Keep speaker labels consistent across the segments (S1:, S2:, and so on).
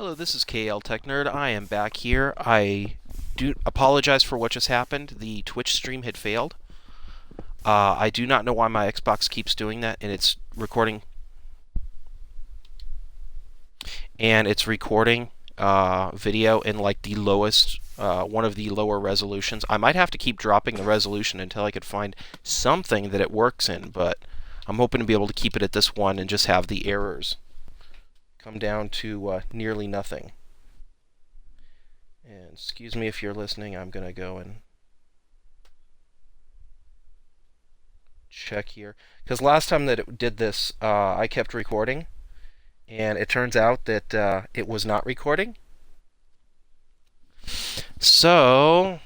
S1: Hello, this is KL Tech Nerd. I am back here. I do apologize for what just happened. The Twitch stream had failed. I do not know why my Xbox keeps doing that, and it's recording video in like the lowest, one of the lower resolutions. I might have to keep dropping the resolution until I could find something that it works in, but I'm hoping to be able to keep it at this one and just have the errors come down to nearly nothing. And excuse me if you're listening, I'm going to go and check here. Because last time that it did this, I kept recording, and it turns out that it was not recording. So,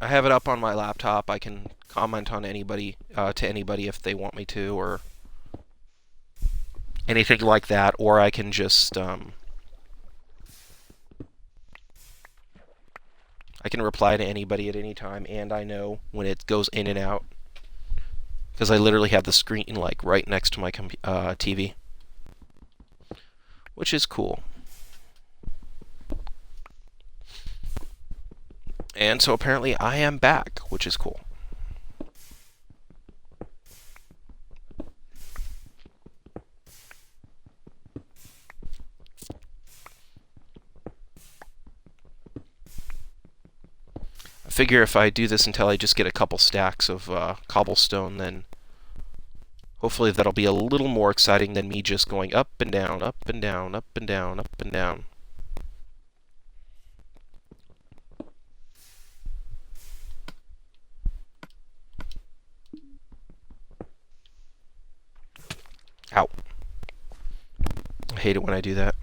S1: I have it up on my laptop. I can comment on anybody, to anybody if they want me to, or anything like that, or I can just, I can reply to anybody at any time, and I know when it goes in and out, because I literally have the screen like right next to my TV, which is cool. And so apparently I am back, which is cool. I figure if I do this until I just get a couple stacks of cobblestone, then hopefully that'll be a little more exciting than me just going up and down, up and down, up and down, up and down. Ow. I hate it when I do that.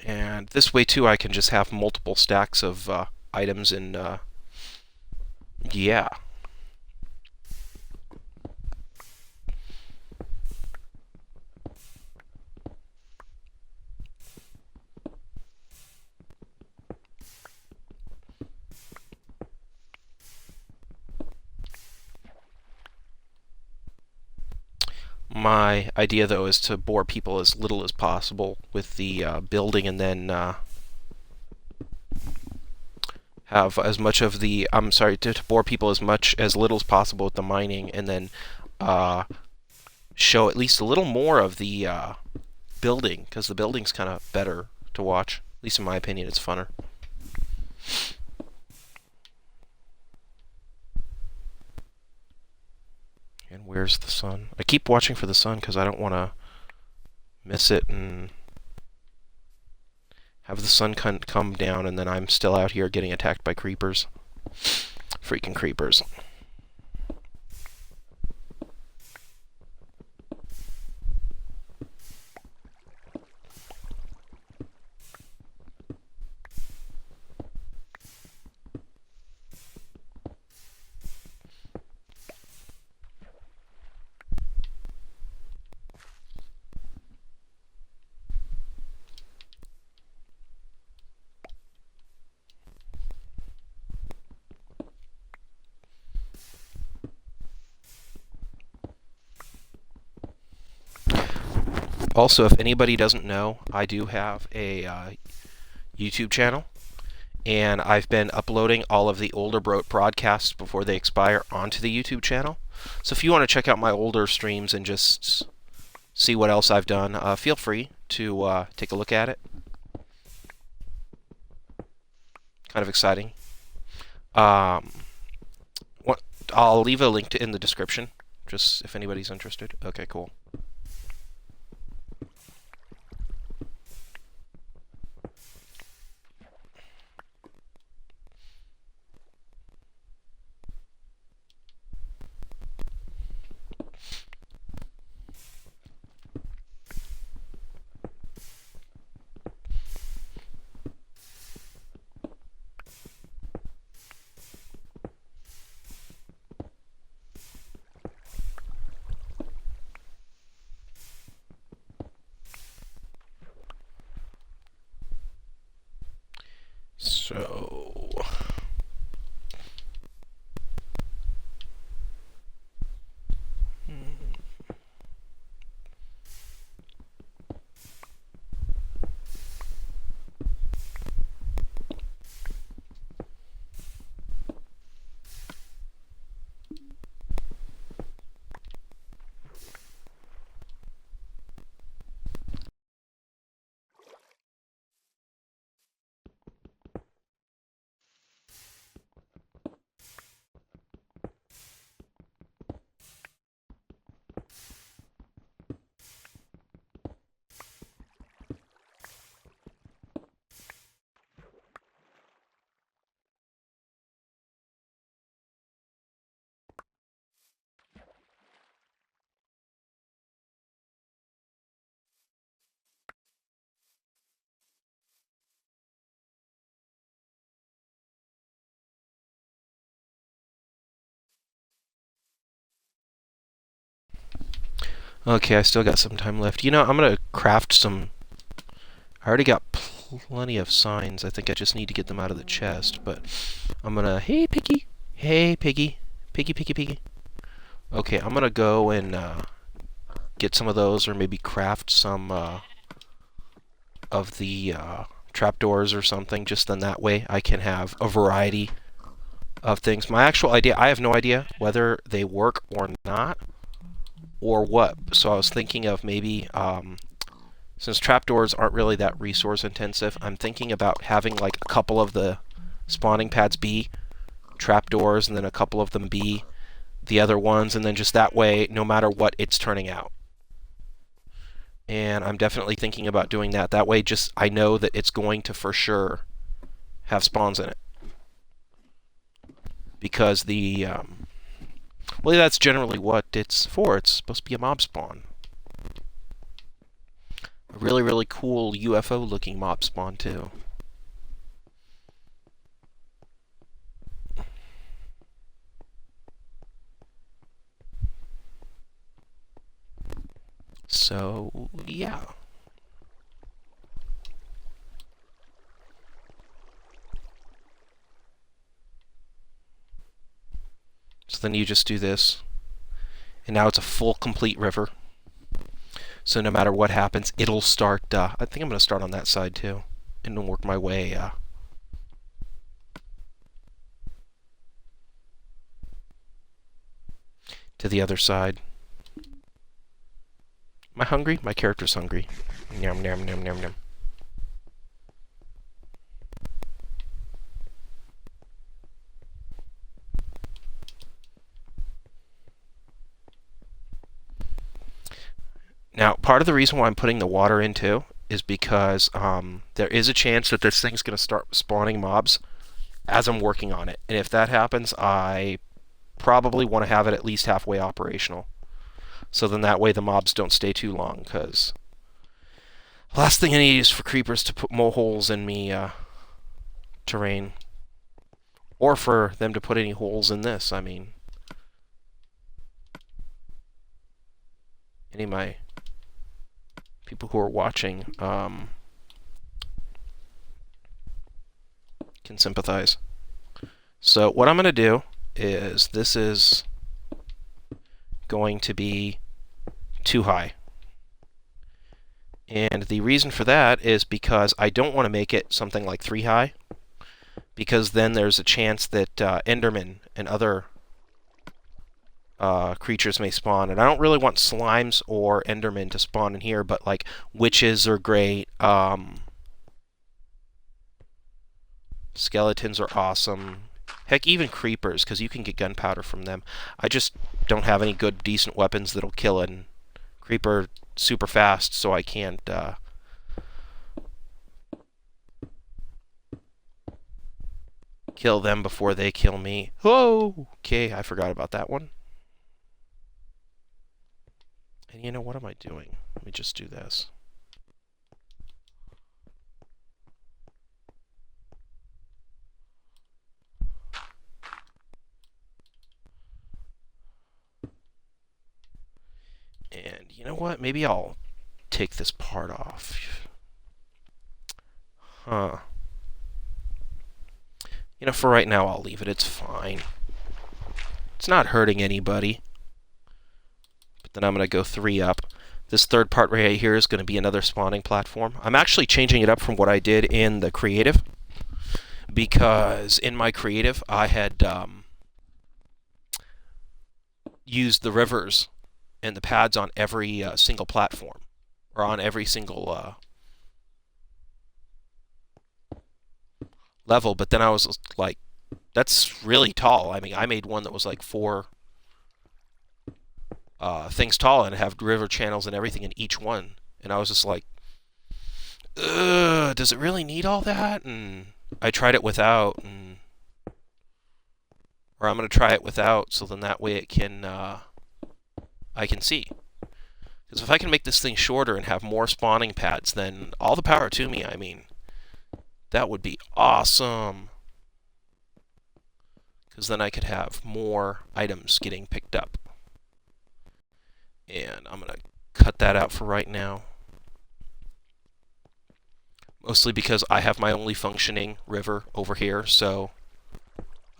S1: And this way too I can just have multiple stacks of items and yeah. My idea, though, is to bore people as little as possible with the building, and then have as much of the. I'm sorry, to bore people as little as possible with the mining, and then show at least a little more of the building, because the building's kind of better to watch. At least in my opinion, it's funner. And where's the sun? I keep watching for the sun because I don't want to miss it and have the sun come down and then I'm still out here getting attacked by creepers. Freaking creepers. Also, if anybody doesn't know, I do have a YouTube channel, and I've been uploading all of the older broadcasts before they expire onto the YouTube channel. So if you want to check out my older streams and just see what else I've done, feel free to take a look at it. Kind of exciting. I'll leave a link in the description, just if anybody's interested. Okay, cool. Okay, I still got some time left. I'm gonna craft some. I already got plenty of signs. I think I just need to get them out of the chest. But I'm gonna. Hey, Piggy. Hey, Piggy. Piggy, Piggy, Piggy. Okay, I'm gonna go and get some of those, or maybe craft some of the trapdoors or something. Just then that way I can have a variety of things. My actual idea, I have no idea whether they work or not, or what. So I was thinking of maybe, since trapdoors aren't really that resource intensive, I'm thinking about having like a couple of the spawning pads be trapdoors, and then a couple of them be the other ones, and then just that way, no matter what, it's turning out. And I'm definitely thinking about doing that. That way, just I know that it's going to for sure have spawns in it. Because well, that's generally what it's for. It's supposed to be a mob spawn. A really, really cool UFO-looking mob spawn, too. So, yeah. So then you just do this. And now it's a full, complete river. So no matter what happens, it'll start... I think I'm going to start on that side, too. And then work my way... to the other side. Am I hungry? My character's hungry. Yum, yum, yum, yum, yum. Now, part of the reason why I'm putting the water in too is because there is a chance that this thing's going to start spawning mobs as I'm working on it. And if that happens, I probably want to have it at least halfway operational. So then that way the mobs don't stay too long, because the last thing I need is for creepers to put more holes in me terrain. Or for them to put any holes in this, I mean. Any of my people who are watching can sympathize. So what I'm going to do is, this is going to be too high. And the reason for that is because I don't want to make it something like 3 high, because then there's a chance that Endermen and other creatures may spawn, and I don't really want slimes or Endermen to spawn in here, but like witches are great. Skeletons are awesome. Heck, even creepers, because you can get gunpowder from them. I just don't have any good, decent weapons that'll kill a creeper super fast, so I can't kill them before they kill me. Whoa! Okay, I forgot about that one. And you know, what am I doing? Let me just do this. And you know what? Maybe I'll take this part off. Huh. You know, for right now, I'll leave it. It's fine. It's not hurting anybody. But then I'm going to go 3 up. This third part right here is going to be another spawning platform. I'm actually changing it up from what I did in the creative, because in my creative, I had used the rivers and the pads on every single platform, or on every single level. But then I was like, that's really tall. I mean, I made one that was like 4 things tall and have river channels and everything in each one. And I was just like, ugh, does it really need all that? And I tried it without, or I'm going to try it without, so then that way it can, I can see. Because if I can make this thing shorter and have more spawning pads, then all the power to me. I mean, that would be awesome. Because then I could have more items getting picked up. And I'm going to cut that out for right now. Mostly because I have my only functioning river over here, so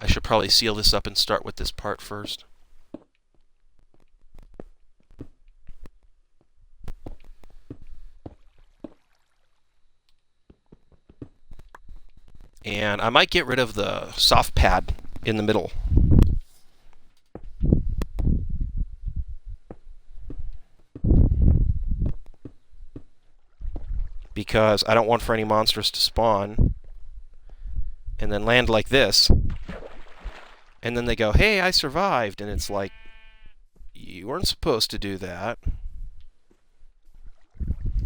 S1: I should probably seal this up and start with this part first. And I might get rid of the soft pad in the middle. Because I don't want for any monsters to spawn and then land like this. And then they go, hey, I survived. And it's like, you weren't supposed to do that.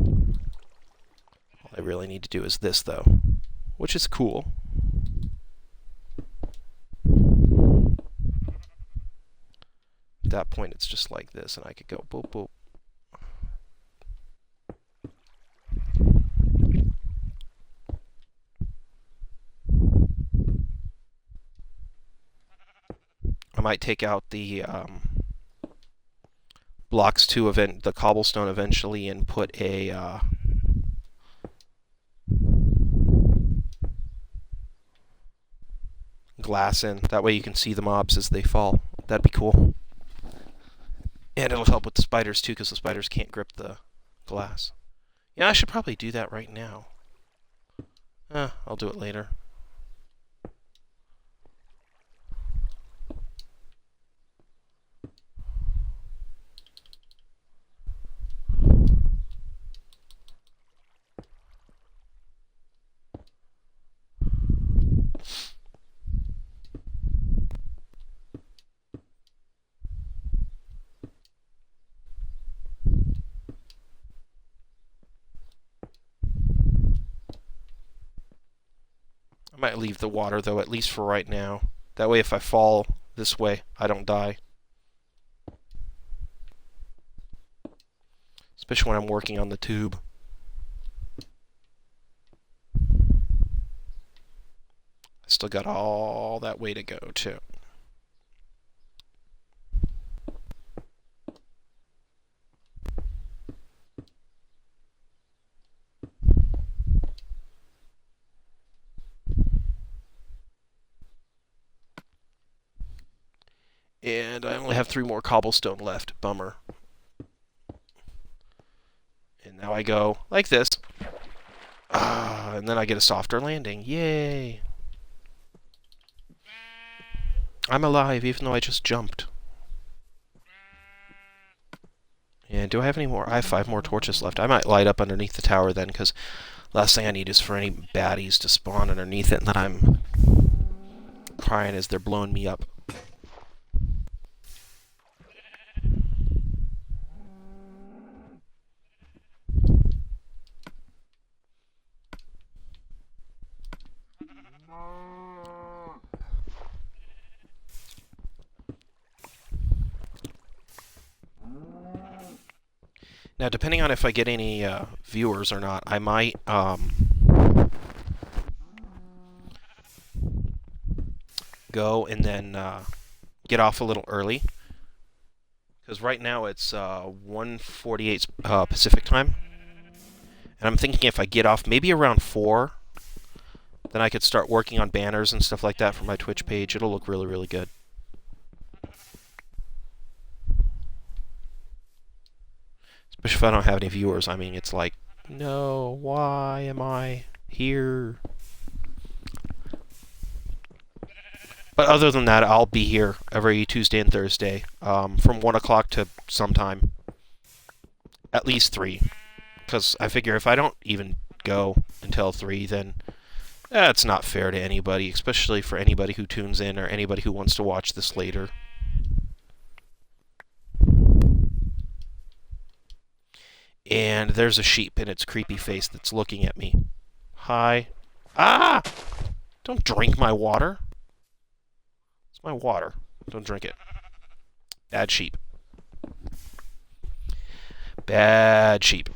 S1: All I really need to do is this, though, which is cool. At that point, it's just like this, and I could go boop, boop. I might take out the blocks to the cobblestone eventually and put a glass in. That way you can see the mobs as they fall. That'd be cool. And it'll help with the spiders too, because the spiders can't grip the glass. Yeah, I should probably do that right now. I'll do it later. I might leave the water, though, at least for right now. That way, if I fall this way, I don't die. Especially when I'm working on the tube. I still got all that way to go, too. And I only have 3 more cobblestone left. Bummer. And now I go like this. And then I get a softer landing. Yay! I'm alive, even though I just jumped. And do I have any more? I have 5 more torches left. I might light up underneath the tower then, because last thing I need is for any baddies to spawn underneath it, and then I'm crying as they're blowing me up. Now, depending on if I get any viewers or not, I might go and then get off a little early. Because right now it's 1:48 Pacific time. And I'm thinking if I get off maybe around 4, then I could start working on banners and stuff like that for my Twitch page. It'll look really, really good. Especially if I don't have any viewers. I mean, it's like, no, why am I here? But other than that, I'll be here every Tuesday and Thursday from 1 o'clock to sometime. At least 3. Because I figure if I don't even go until 3, then that's not fair to anybody, especially for anybody who tunes in or anybody who wants to watch this later. And there's a sheep in its creepy face that's looking at me. Hi. Ah! Don't drink my water. It's my water. Don't drink it. Bad sheep. Bad sheep.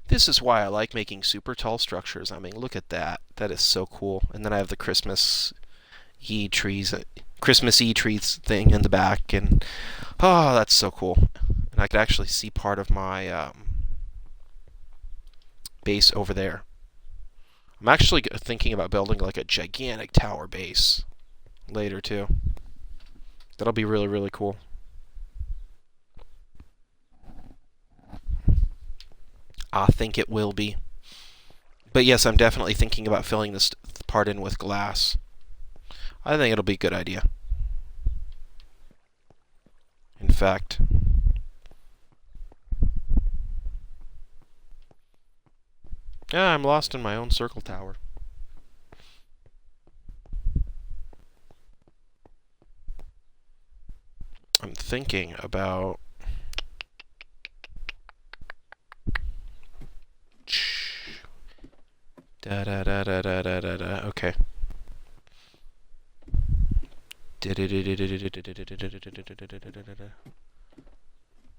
S1: This is why I like making super tall structures. I mean, look at that. That is so cool. And then I have the E trees, Christmas E trees thing in the back, and oh, that's so cool. And I could actually see part of my base over there. I'm actually thinking about building like a gigantic tower base later too. That'll be really, really cool. I think it will be. But yes, I'm definitely thinking about filling this part in with glass. I think it'll be a good idea. In fact, yeah, I'm lost in my own circle tower. I'm thinking about da da da da da da da da. Okay.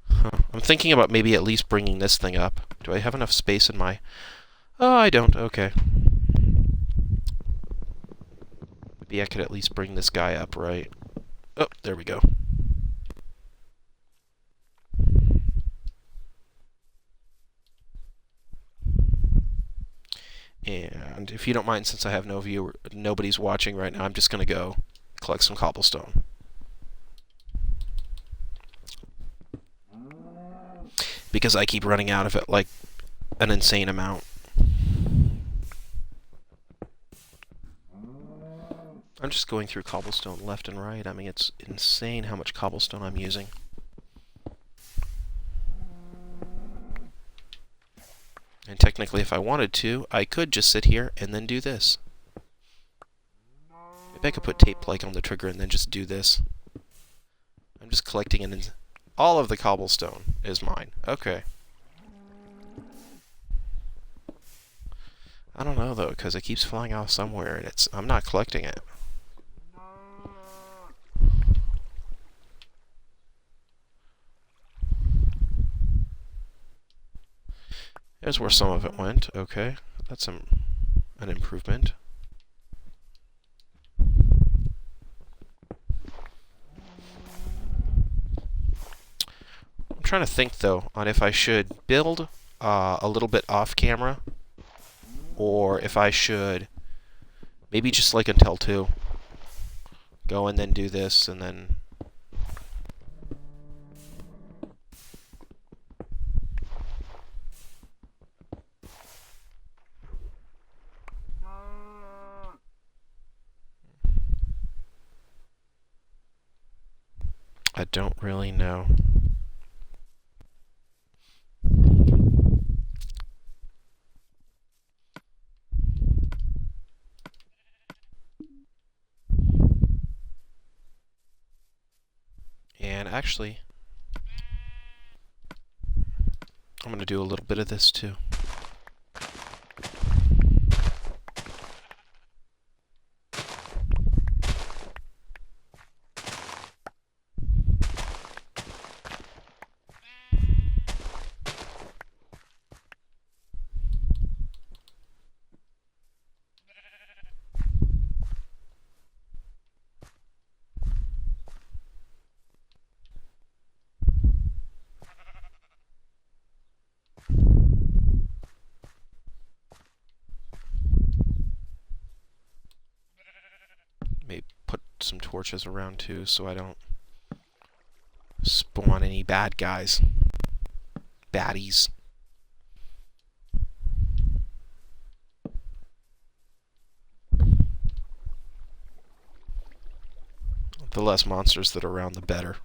S1: Huh. I'm thinking about maybe at least bringing this thing up. Do I have enough space in my... Oh, I don't. Okay. Maybe I could at least bring this guy up, right? Oh, there we go. And if you don't mind, since I have nobody's watching right now, I'm just going to go collect some cobblestone. Because I keep running out of it like an insane amount. I'm just going through cobblestone left and right. I mean, it's insane how much cobblestone I'm using. And technically, if I wanted to, I could just sit here and then do this. Maybe I could put tape like on the trigger and then just do this. I'm just collecting it. All of the cobblestone is mine. Okay. I don't know though, because it keeps flying off somewhere, and I'm not collecting it. There's where some of it went. Okay, that's an improvement. I'm trying to think though on if I should build a little bit off camera, or if I should maybe just like until 2. Go and then do this, and then... I don't really know. And actually, I'm going to do a little bit of this too. Maybe put some torches around too so I don't spawn any bad guys. Baddies. The less monsters that are around, the better.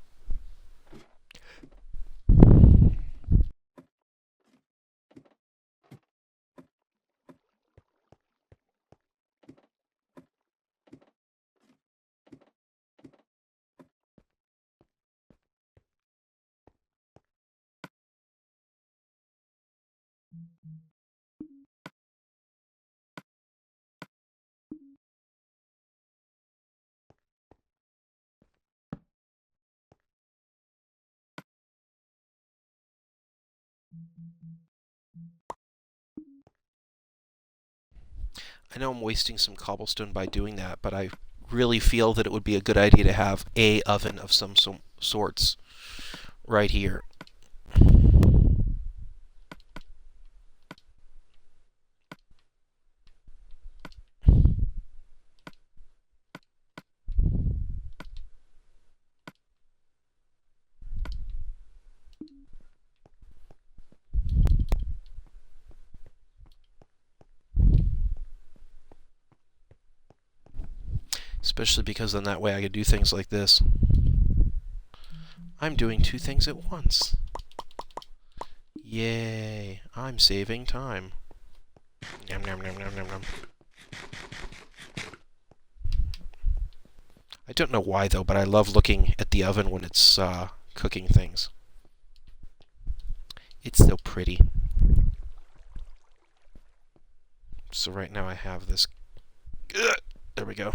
S1: I know I'm wasting some cobblestone by doing that, but I really feel that it would be a good idea to have a oven of some sorts right here. Especially because then that way I could do things like this. I'm doing two things at once. Yay, I'm saving time. Nom nom nom nom nom nom. I don't know why though, but I love looking at the oven when it's cooking things. It's so pretty. So right now I have this. There we go.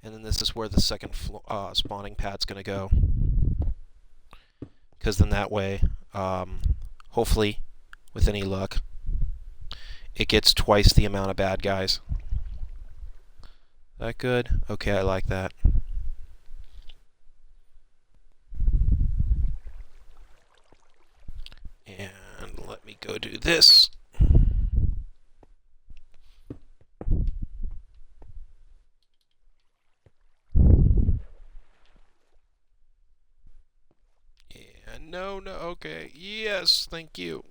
S1: And then this is where the second spawning pad's going to go. Because then that way, hopefully, with any luck, it gets twice the amount of bad guys. That good? Okay, I like that. And let me go do this. No, okay. Yes, thank you.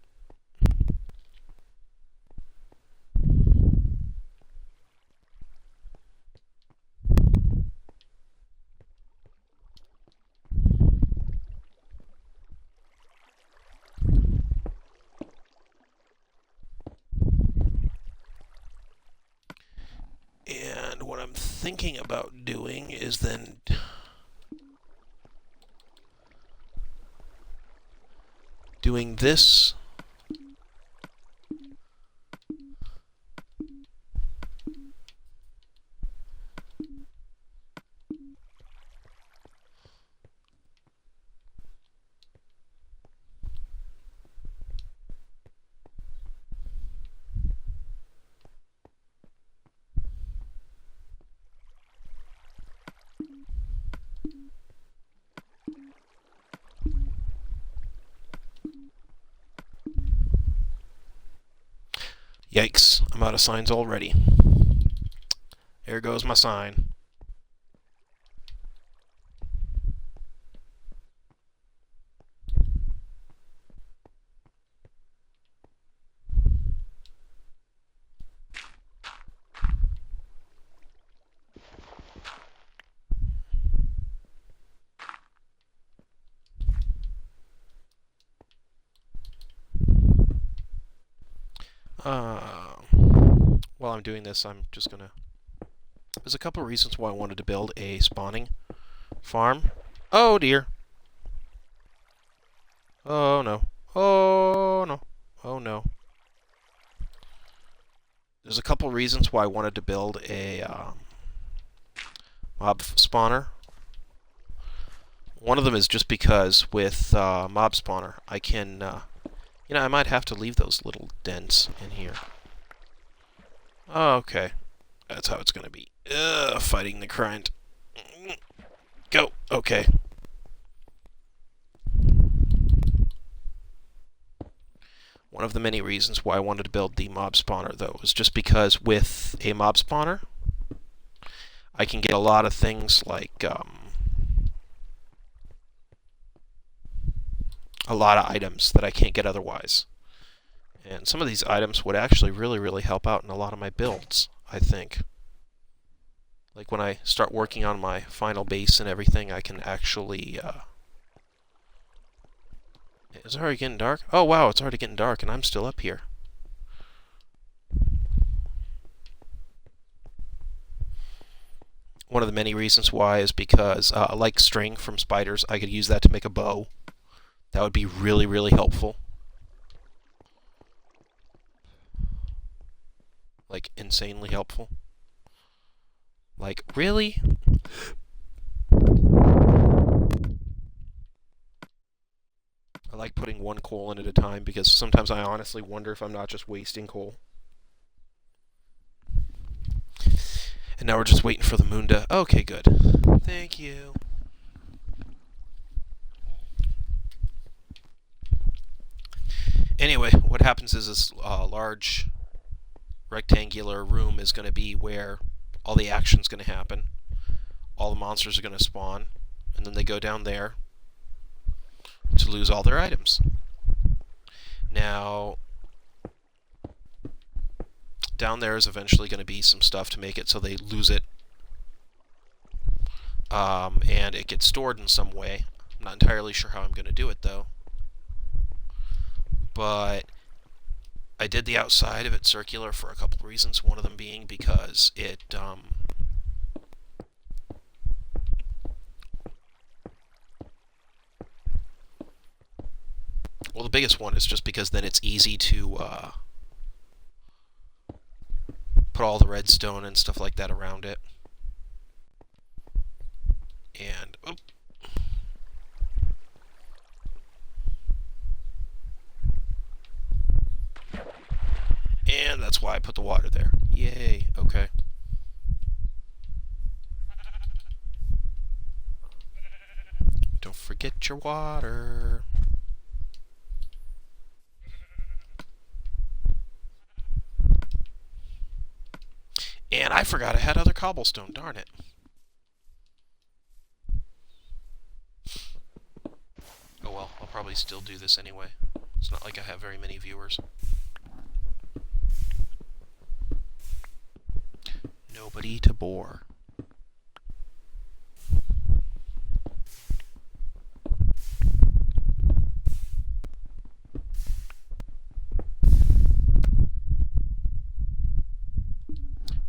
S1: And what I'm thinking about doing is then doing this. Yikes, I'm out of signs already. There goes my sign. While I'm doing this, I'm just gonna... There's a couple of reasons why I wanted to build a spawning farm. Oh dear. Oh no. Oh no. Oh no. There's a couple of reasons why I wanted to build a mob spawner. One of them is just because with mob spawner, I can... you know, I might have to leave those little dents in here. Oh, okay. That's how it's going to be. Fighting the grind. Go. Okay. One of the many reasons why I wanted to build the mob spawner, though, is just because with a mob spawner, I can get a lot of things like a lot of items that I can't get otherwise. And some of these items would actually really help out in a lot of my builds, I think. Like when I start working on my final base and everything, I can actually... Is it already getting dark? Oh wow, it's already getting dark and I'm still up here. One of the many reasons why is because, like string from spiders, I could use that to make a bow. That would be really helpful. Like, insanely helpful. Like, really? I like putting one coal in at a time because sometimes I honestly wonder if I'm not just wasting coal. And now we're just waiting for the moon to... Okay, good. Thank you. Anyway, what happens is this large rectangular room is going to be where all the action's going to happen. All the monsters are going to spawn, and then they go down there to lose all their items. Now, down there is eventually going to be some stuff to make it so they lose it, and it gets stored in some way. I'm not entirely sure how I'm going to do it, though. But I did the outside of it circular for a couple of reasons, one of them being because it... well, the biggest one is just because then it's easy to put all the redstone and stuff like that around it. And... oh. And that's why I put the water there. Yay, okay. Don't forget your water. And I forgot I had other cobblestone, darn it. Oh well, I'll probably still do this anyway. It's not like I have very many viewers. Nobody to bore.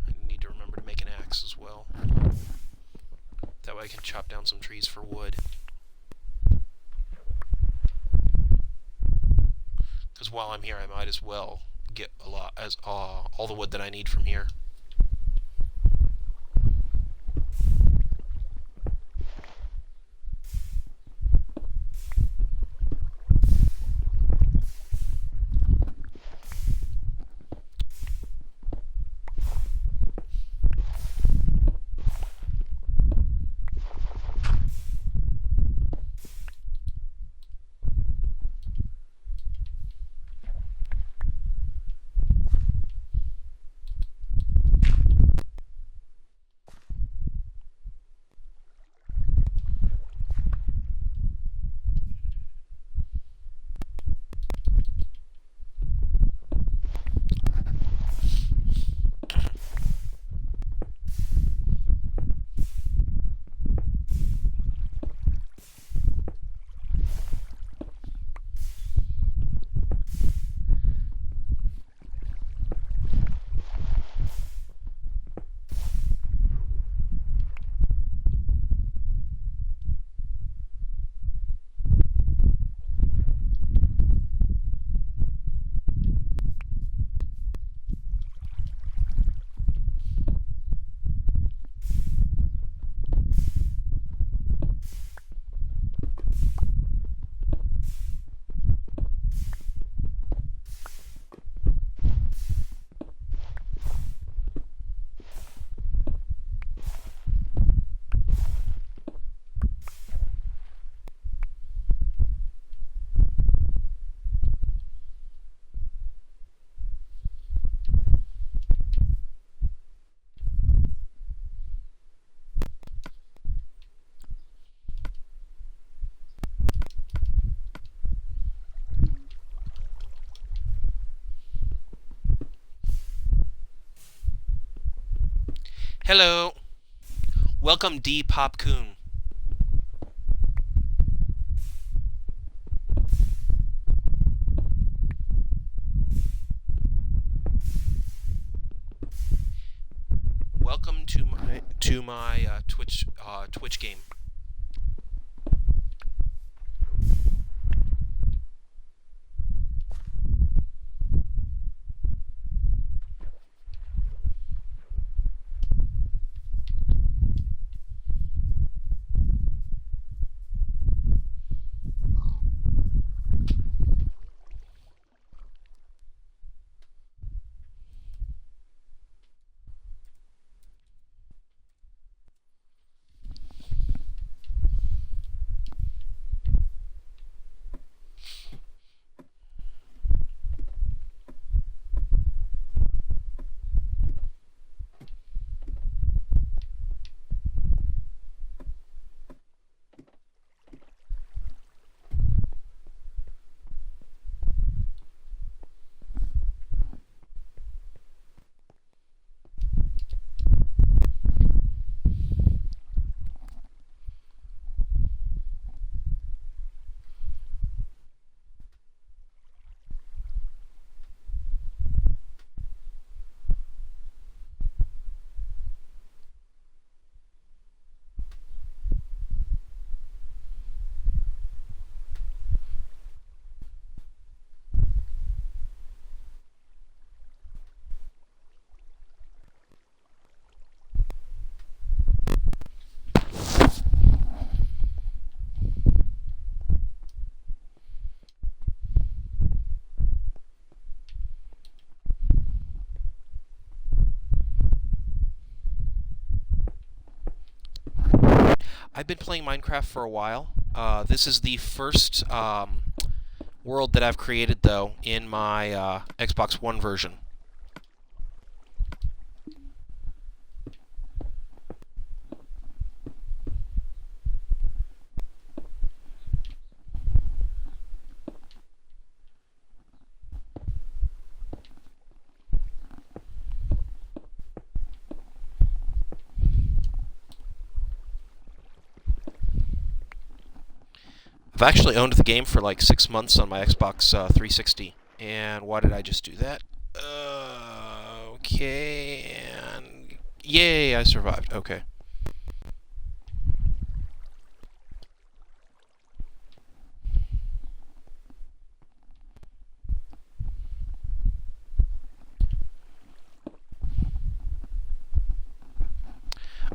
S1: I need to remember to make an axe as well. That way I can chop down some trees for wood. Because while I'm here, I might as well get all the wood that I need from here. Hello. Welcome, D Popcoon. Welcome to my Twitch game. I've been playing Minecraft for a while. This is the first world that I've created, though, in my Xbox One version. I've actually owned the game for like 6 months on my Xbox 360. And why did I just do that? Okay, and yay, I survived. Okay.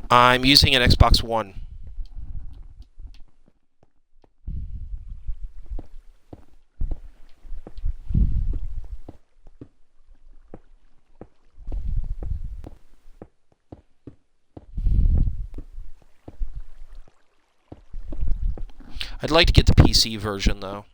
S1: I'm using an Xbox One. I'd like to get the PC version, though.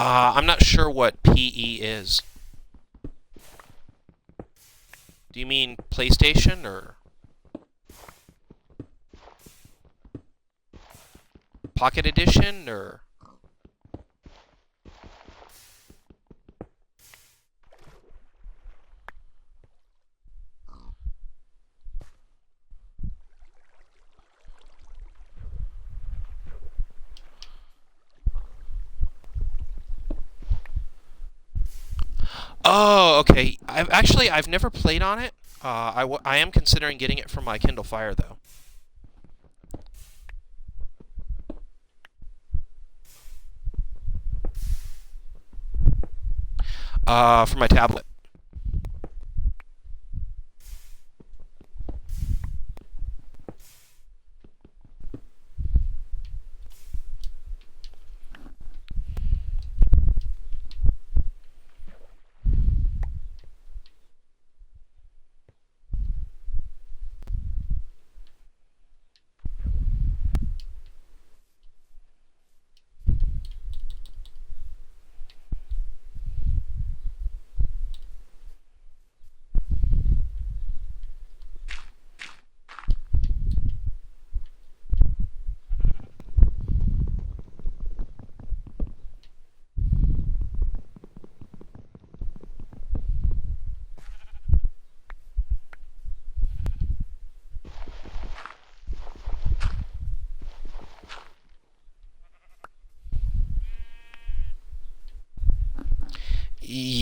S1: I'm not sure what PE is. Do you mean PlayStation or Pocket Edition or? Oh, okay. I've never played on it. I am considering getting it from my Kindle Fire, though. For my tablet.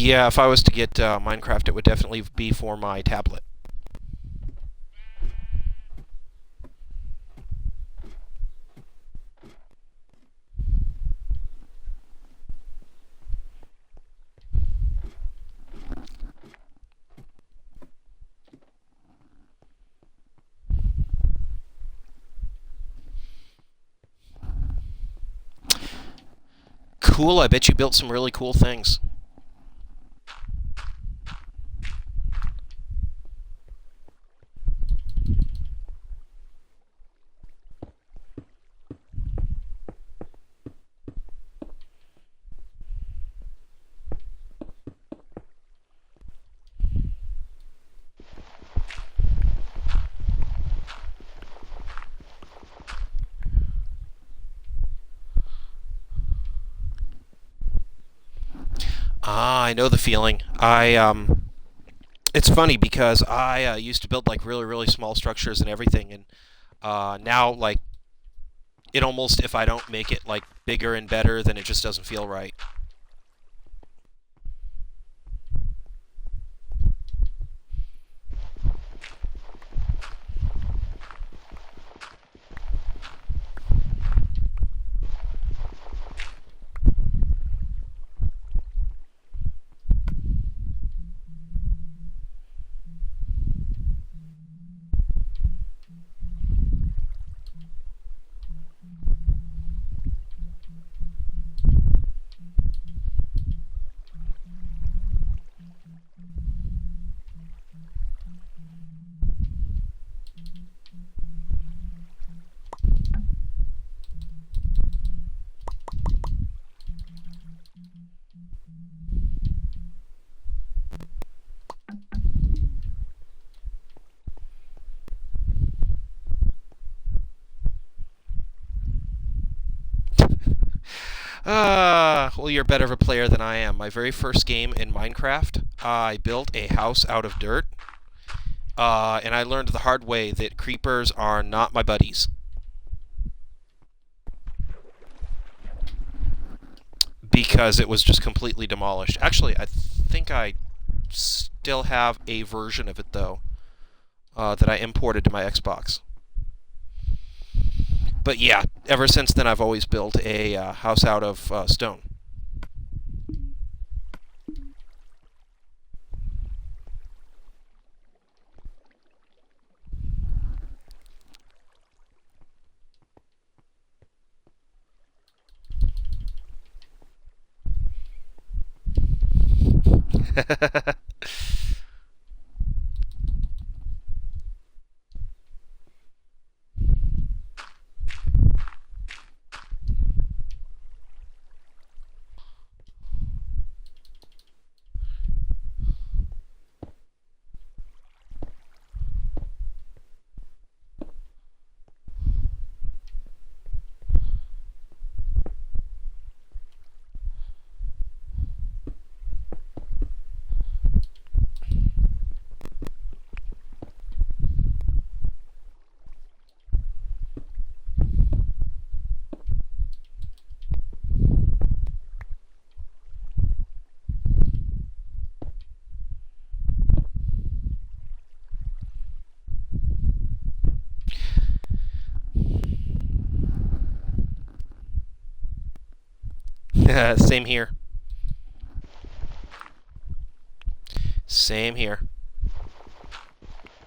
S1: Yeah, if I was to get Minecraft, it would definitely be for my tablet. Cool, I bet you built some really cool things. Ah, I know the feeling. It's funny because I used to build like really, really small structures and everything, and now like it almost if I don't make it like bigger and better, then it just doesn't feel right. Well, you're better of a player than I am. My very first game in Minecraft, I built a house out of dirt, and I learned the hard way that creepers are not my buddies. Because it was just completely demolished. Actually, I think I still have a version of it, though, that I imported to my Xbox. But yeah, ever since then, I've always built a house out of stone. Same here. Same here.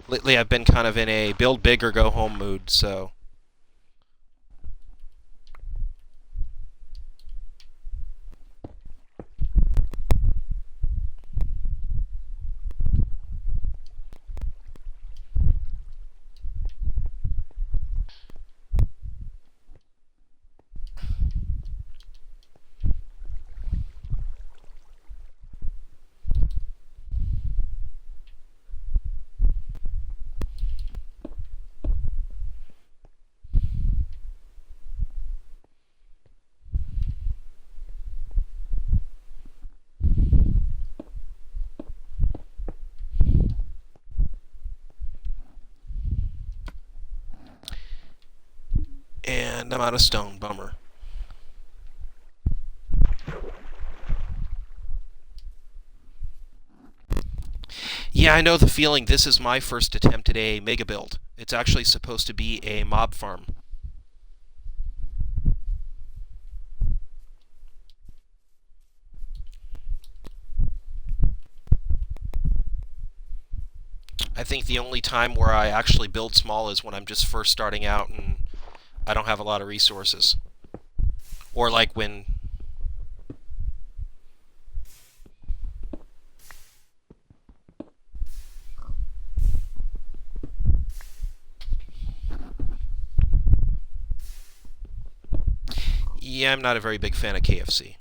S1: Lately, I've been kind of in a build big or go home mood, so. And I'm out of stone. Bummer. Yeah, I know the feeling. This is my first attempt at a mega build. It's actually supposed to be a mob farm. I think the only time where I actually build small is when I'm just first starting out and I don't have a lot of resources. Or like when... Yeah, I'm not a very big fan of KFC.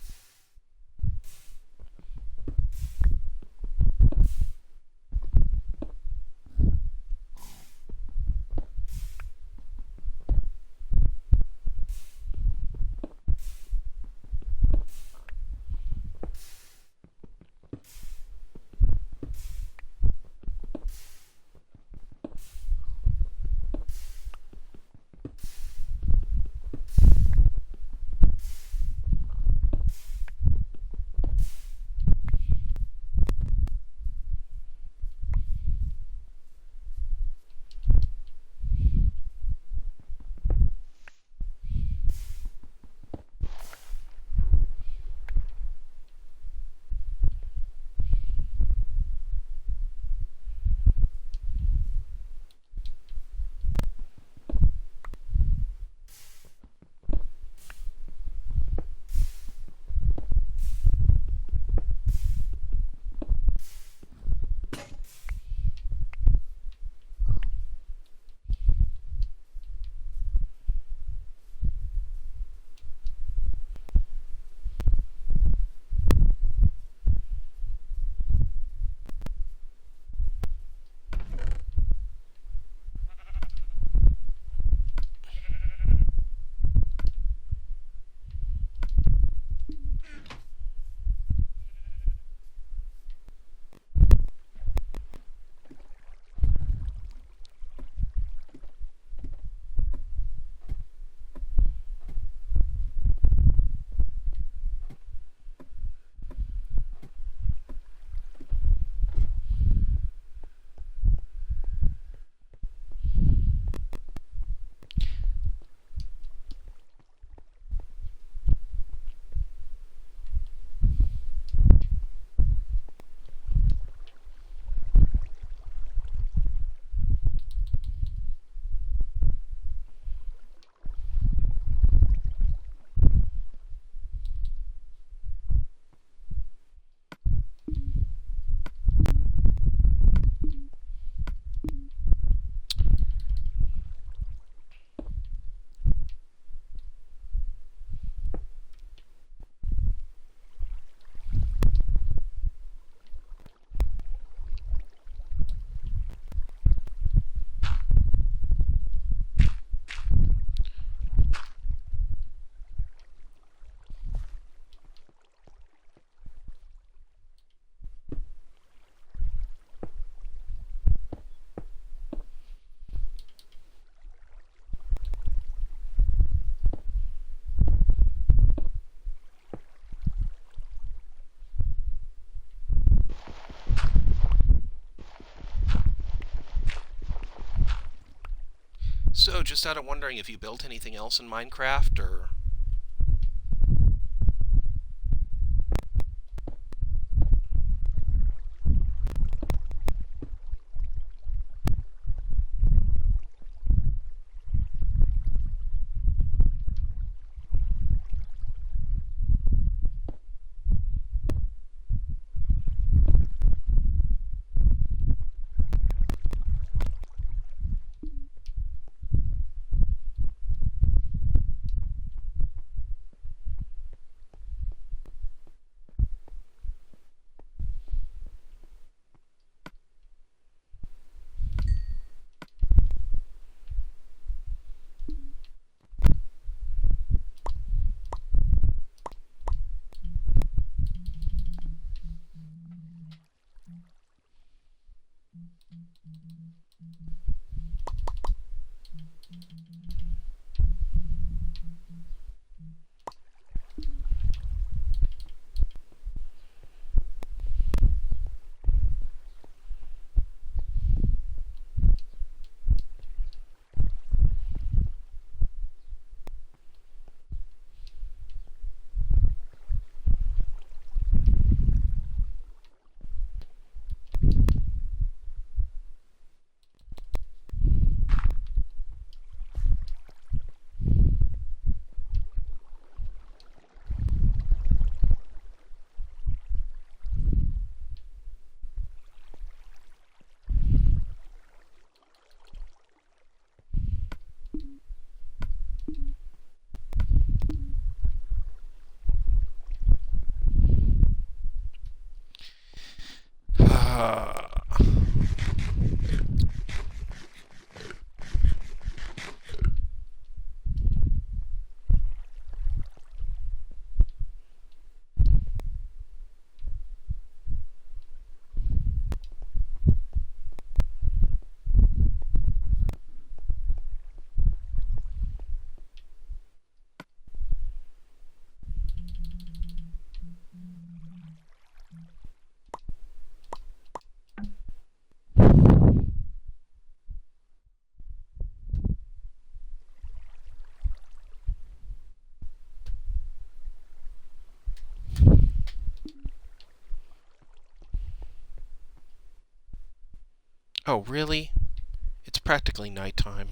S1: So, just out of wondering if you built anything else in Minecraft, or... Oh, really? It's practically nighttime.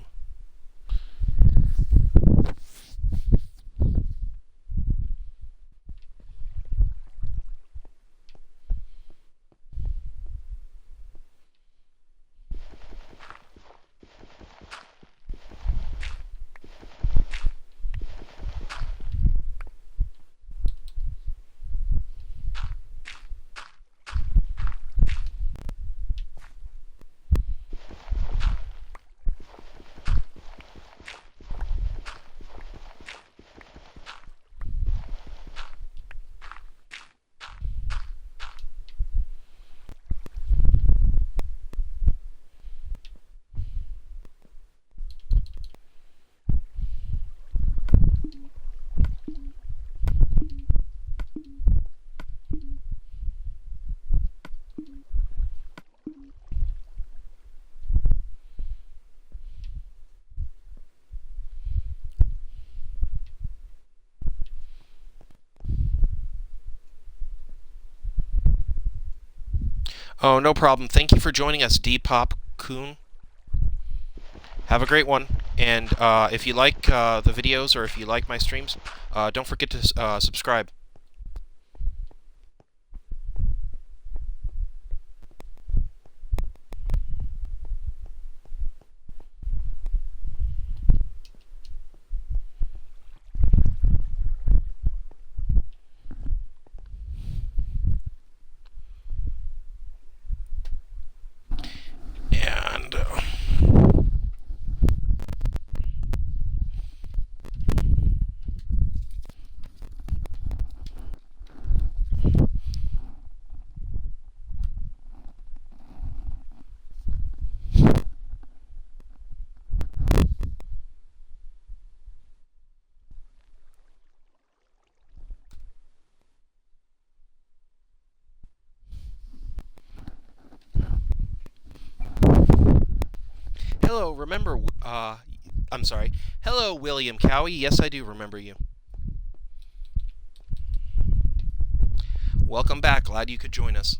S1: Oh, no problem. Thank you for joining us, Depop Coon. Have a great one. And if you like the videos or if you like my streams, don't forget to subscribe. And hello, remember, I'm sorry. Hello, William Cowie. Yes, I do remember you. Welcome back. Glad you could join us.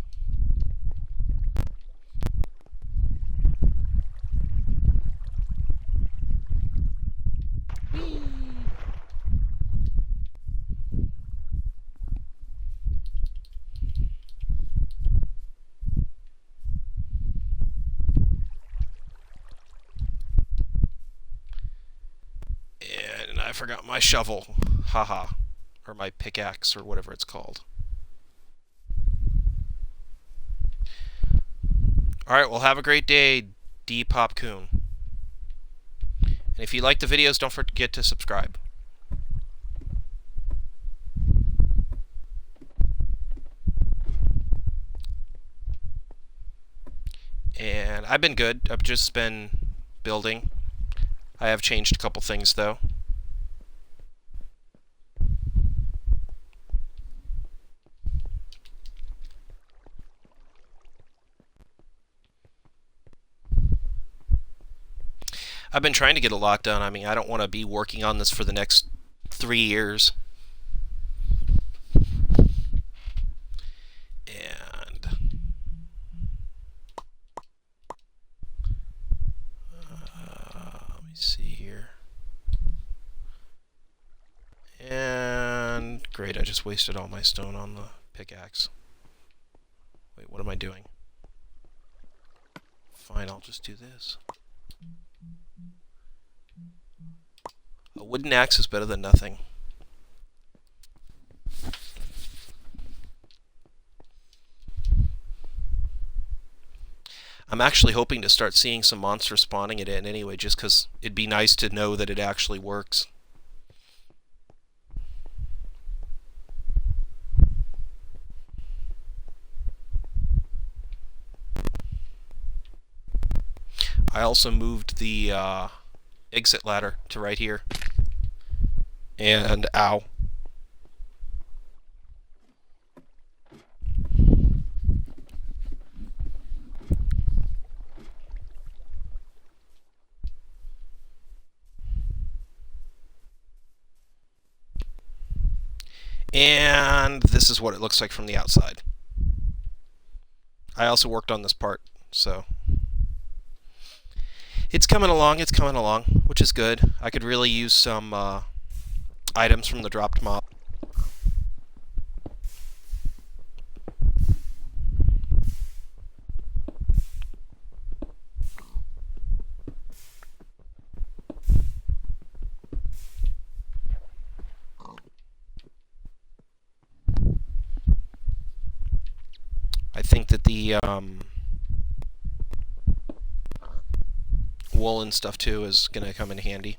S1: And I forgot my shovel. Haha. Or my pickaxe, or whatever it's called. Alright, well, have a great day, Depop Coon. And if you like the videos, don't forget to subscribe. And I've been good. I've just been building. I have changed a couple things, though. I've been trying to get a lot done. I mean, I don't want to be working on this for the next 3 years. And let me see here. And great, I just wasted all my stone on the pickaxe. Wait, what am I doing? Fine, I'll just do this. A wooden axe is better than nothing. I'm actually hoping to start seeing some monsters spawning it in anyway, just because it'd be nice to know that it actually works. I also moved the exit ladder to right here. And ow. And this is what it looks like from the outside. I also worked on this part, so It's coming along, which is good. I could really use some items from the dropped mob. I think that the woolen stuff too is going to come in handy,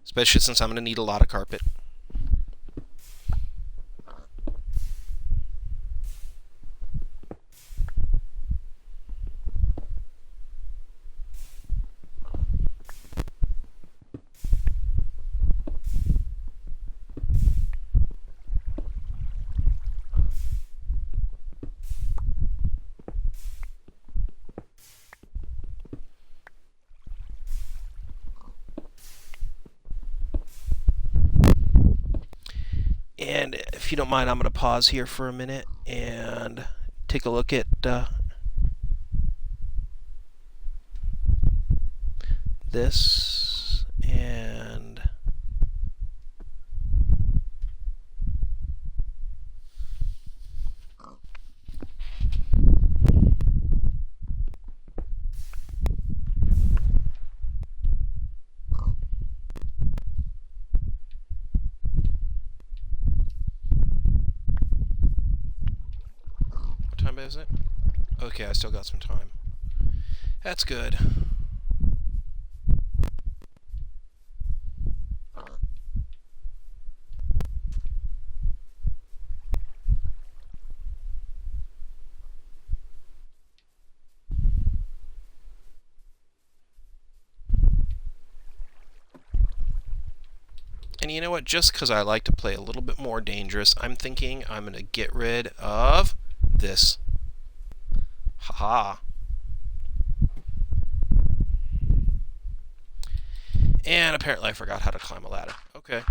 S1: especially since I'm going to need a lot of carpet. And if you don't mind, I'm going to pause here for a minute and take a look at this. And what time is it? Okay, I still got some time. That's good. And you know what? Just because I like to play a little bit more dangerous, I'm thinking I'm going to get rid of this. Haha. And apparently I forgot how to climb a ladder. Okay.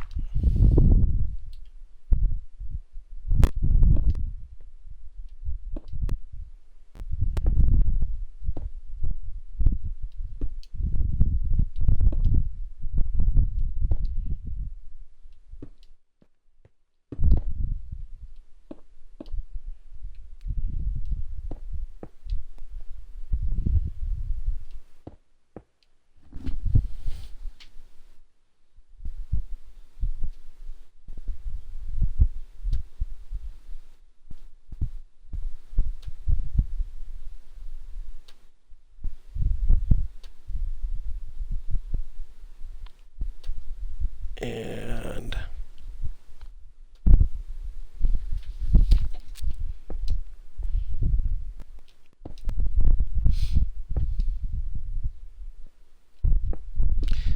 S1: And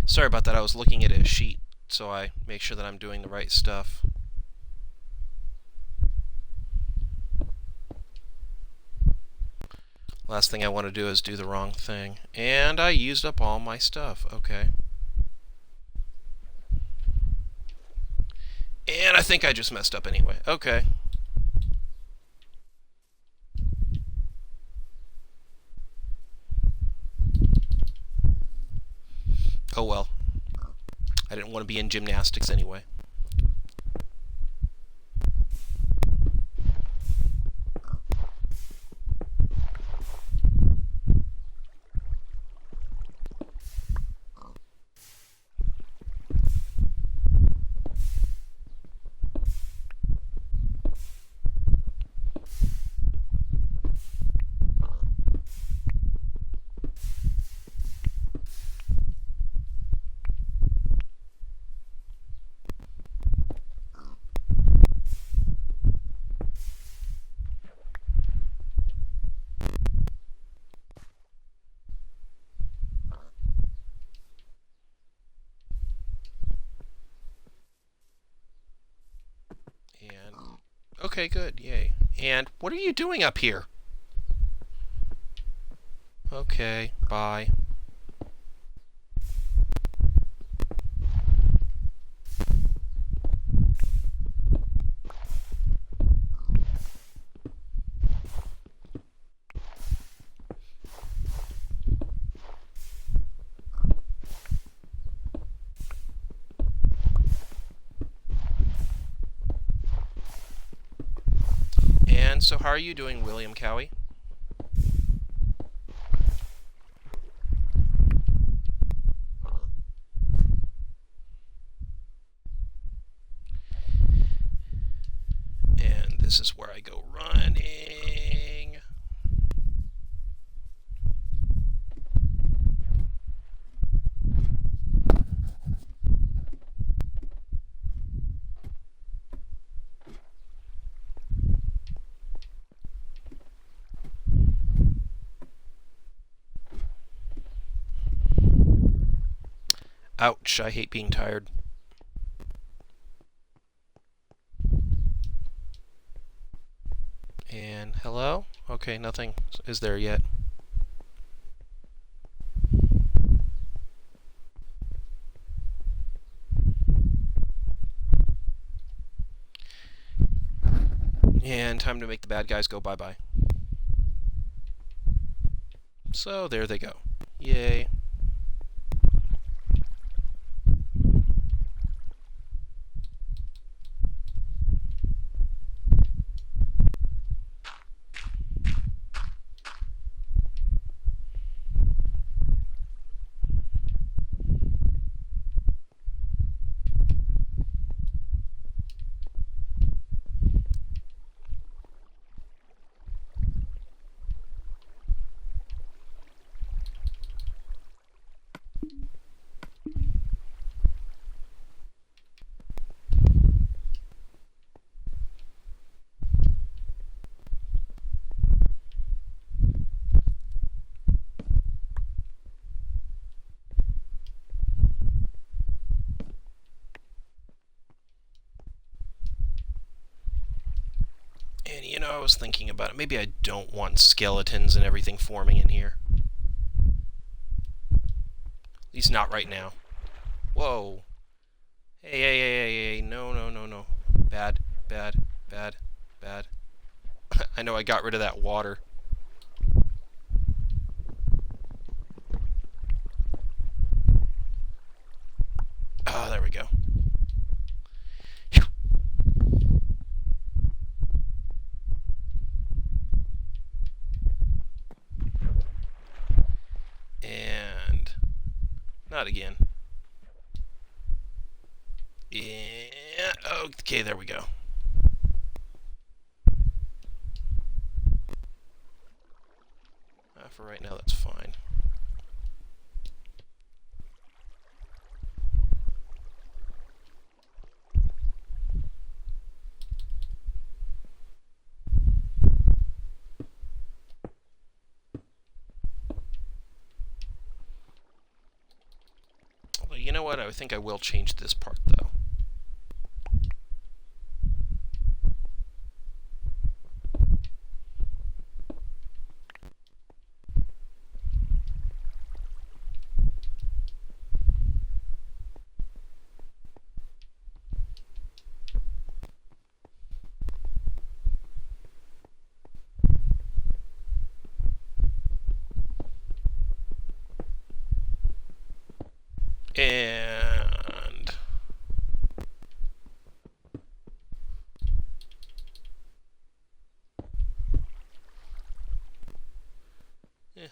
S1: sorry about that. I was looking at a sheet, so I make sure that I'm doing the right stuff. Last thing I want to do is do the wrong thing. And I used up all my stuff. Okay. And I think I just messed up anyway. Okay. Oh well. I didn't want to be in gymnastics anyway. And okay, good. Yay. And what are you doing up here? Okay, bye. And so how are you doing, William Cowie? And this is where I go running. Ouch, I hate being tired. And hello? Okay, nothing is there yet. And time to make the bad guys go bye-bye. So there they go. Yay. And you know, I was thinking about it. Maybe I don't want skeletons and everything forming in here. At least not right now. Whoa. Hey, hey, hey, hey, hey. No, no, no, no. Bad, bad, bad, bad. I know I got rid of that water. Oh, there we go. And not again. Yeah, okay, there we go. For right now, that's fine. Well, you know what? I think I will change this part, though. And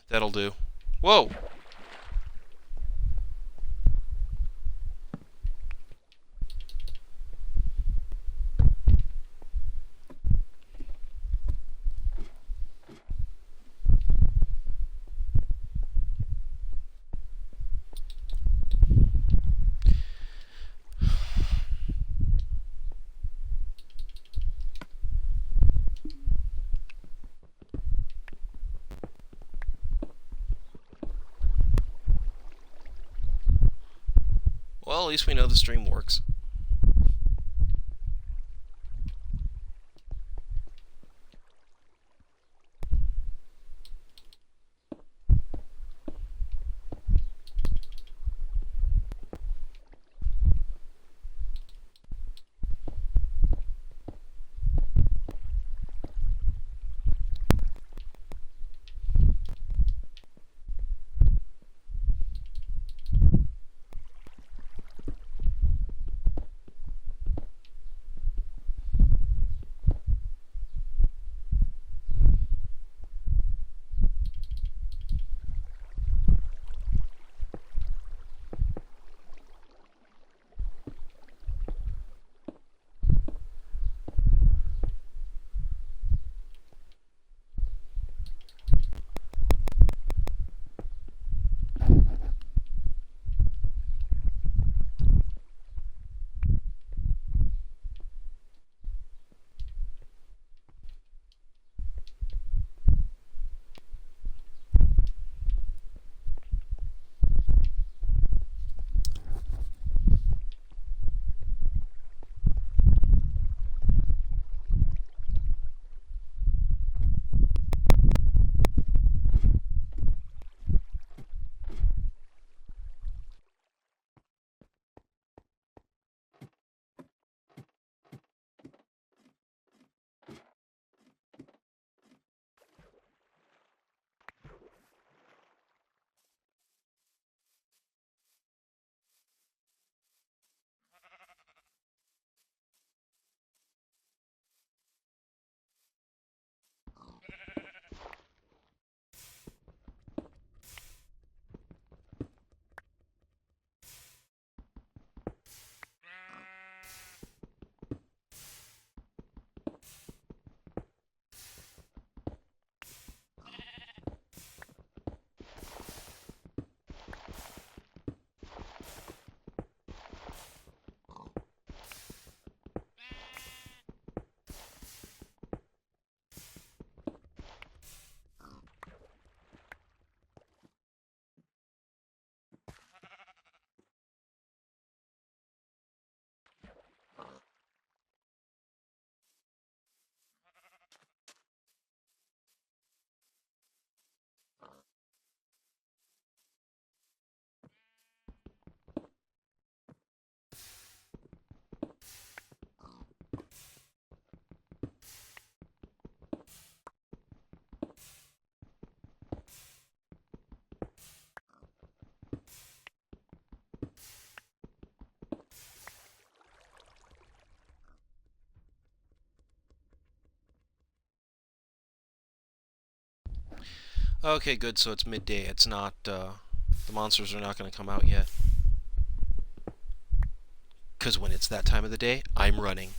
S1: that'll do. Whoa! Well, at least we know the stream works. Okay, good. So it's midday. It's not, the monsters are not going to come out yet. Because when it's that time of the day, I'm running.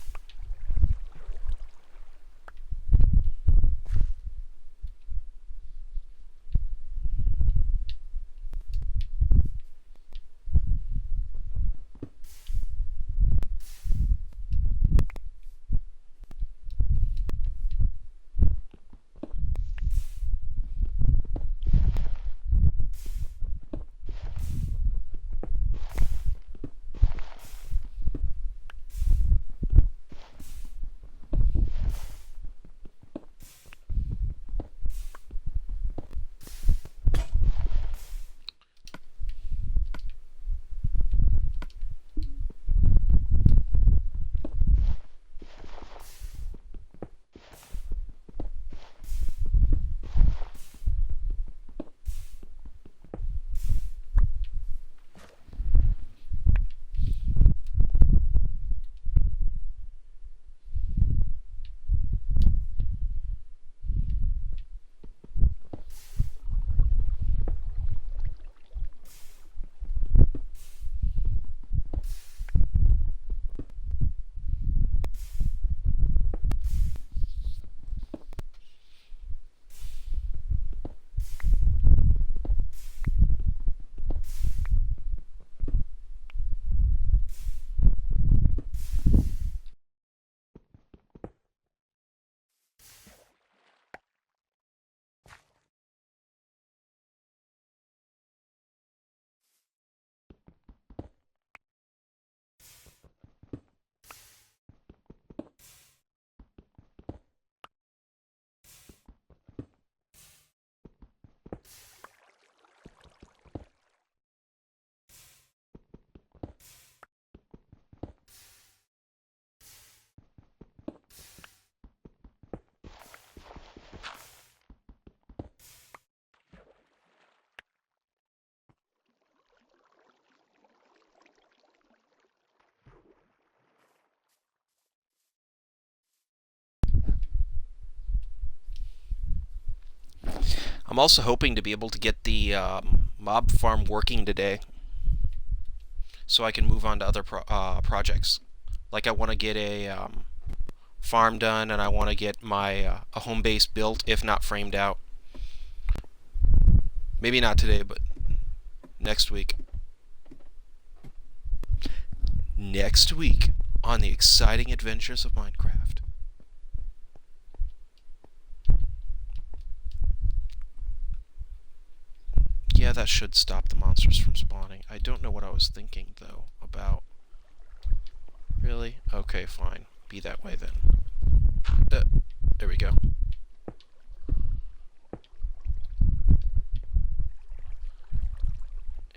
S1: I'm also hoping to be able to get the mob farm working today so I can move on to other projects. Like I want to get a farm done, and I want to get my a home base built, if not framed out. Maybe not today, but next week. Next week on the exciting adventures of Minecraft. Yeah, that should stop the monsters from spawning. I don't know what I was thinking, though, about... Really? Okay, fine. Be that way, then. There we go.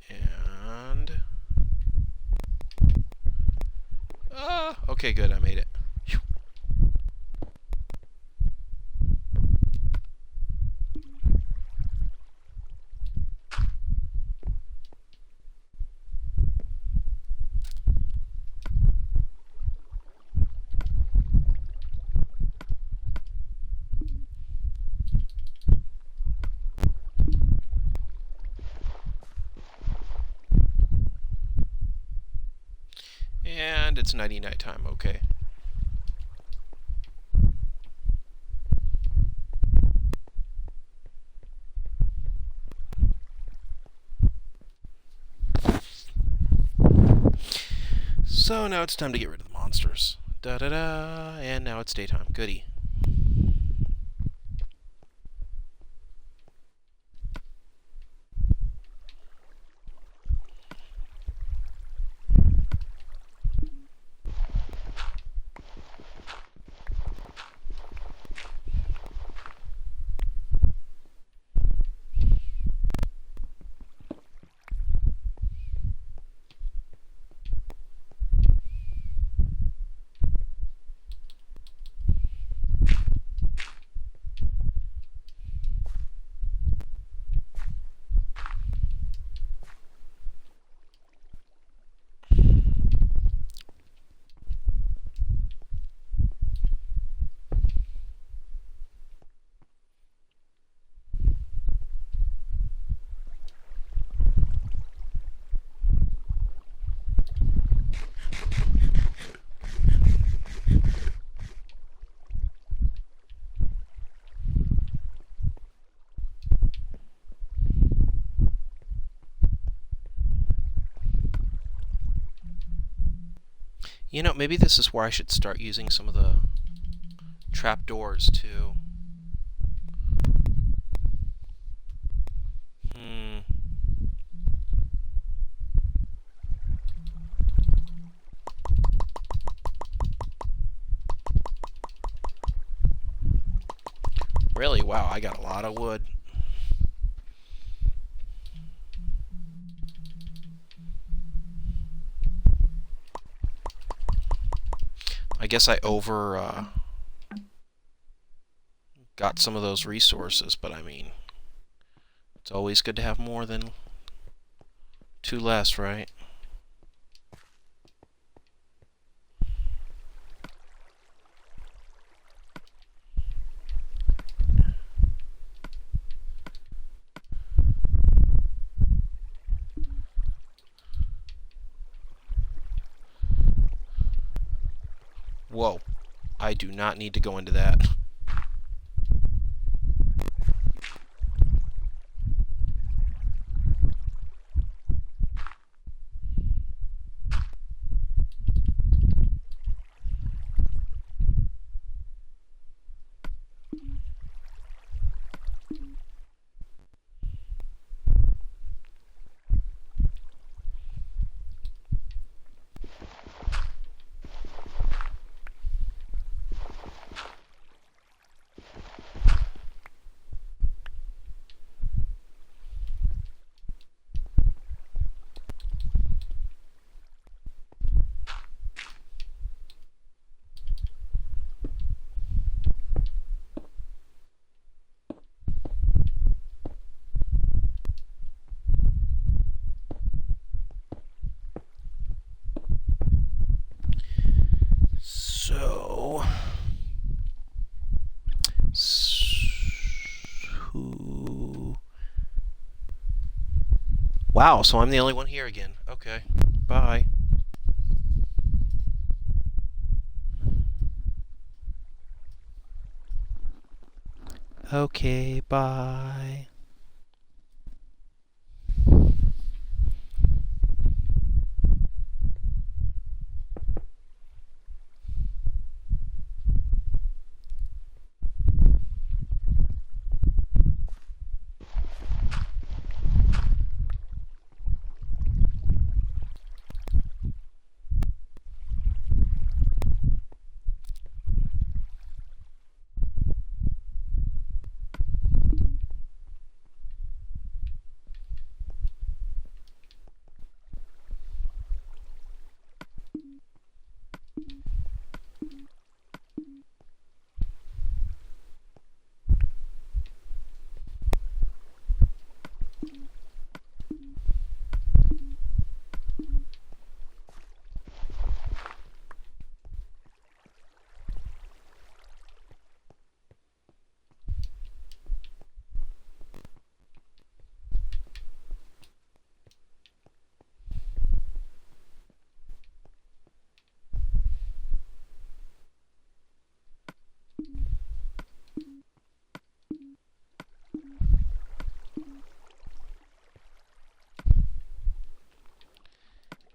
S1: And... okay, good, I made it. Whew. And it's nighty-night time, okay. So now it's time to get rid of the monsters. Da-da-da, and now it's daytime. Goody. You know, maybe this is where I should start using some of the trapdoors too. Hmm. Really? Wow, I got a lot of wood. I guess I got some of those resources, but I mean, it's always good to have more than two less, right? Whoa, I do not need to go into that. So, wow, so I'm the only one here again. Okay, bye. Okay, bye.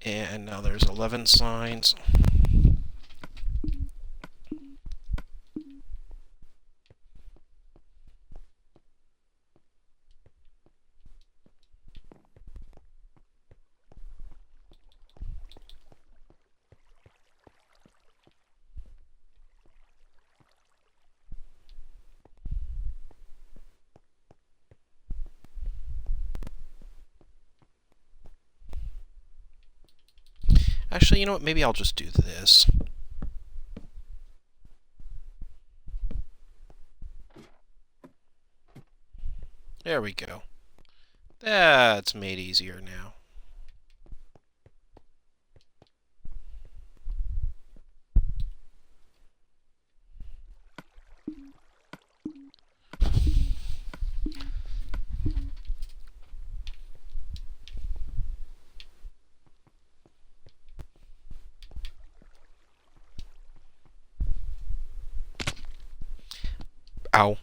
S1: And now there's 11 signs. Actually, you know what? Maybe I'll just do this. There we go. That's made easier now. Ow.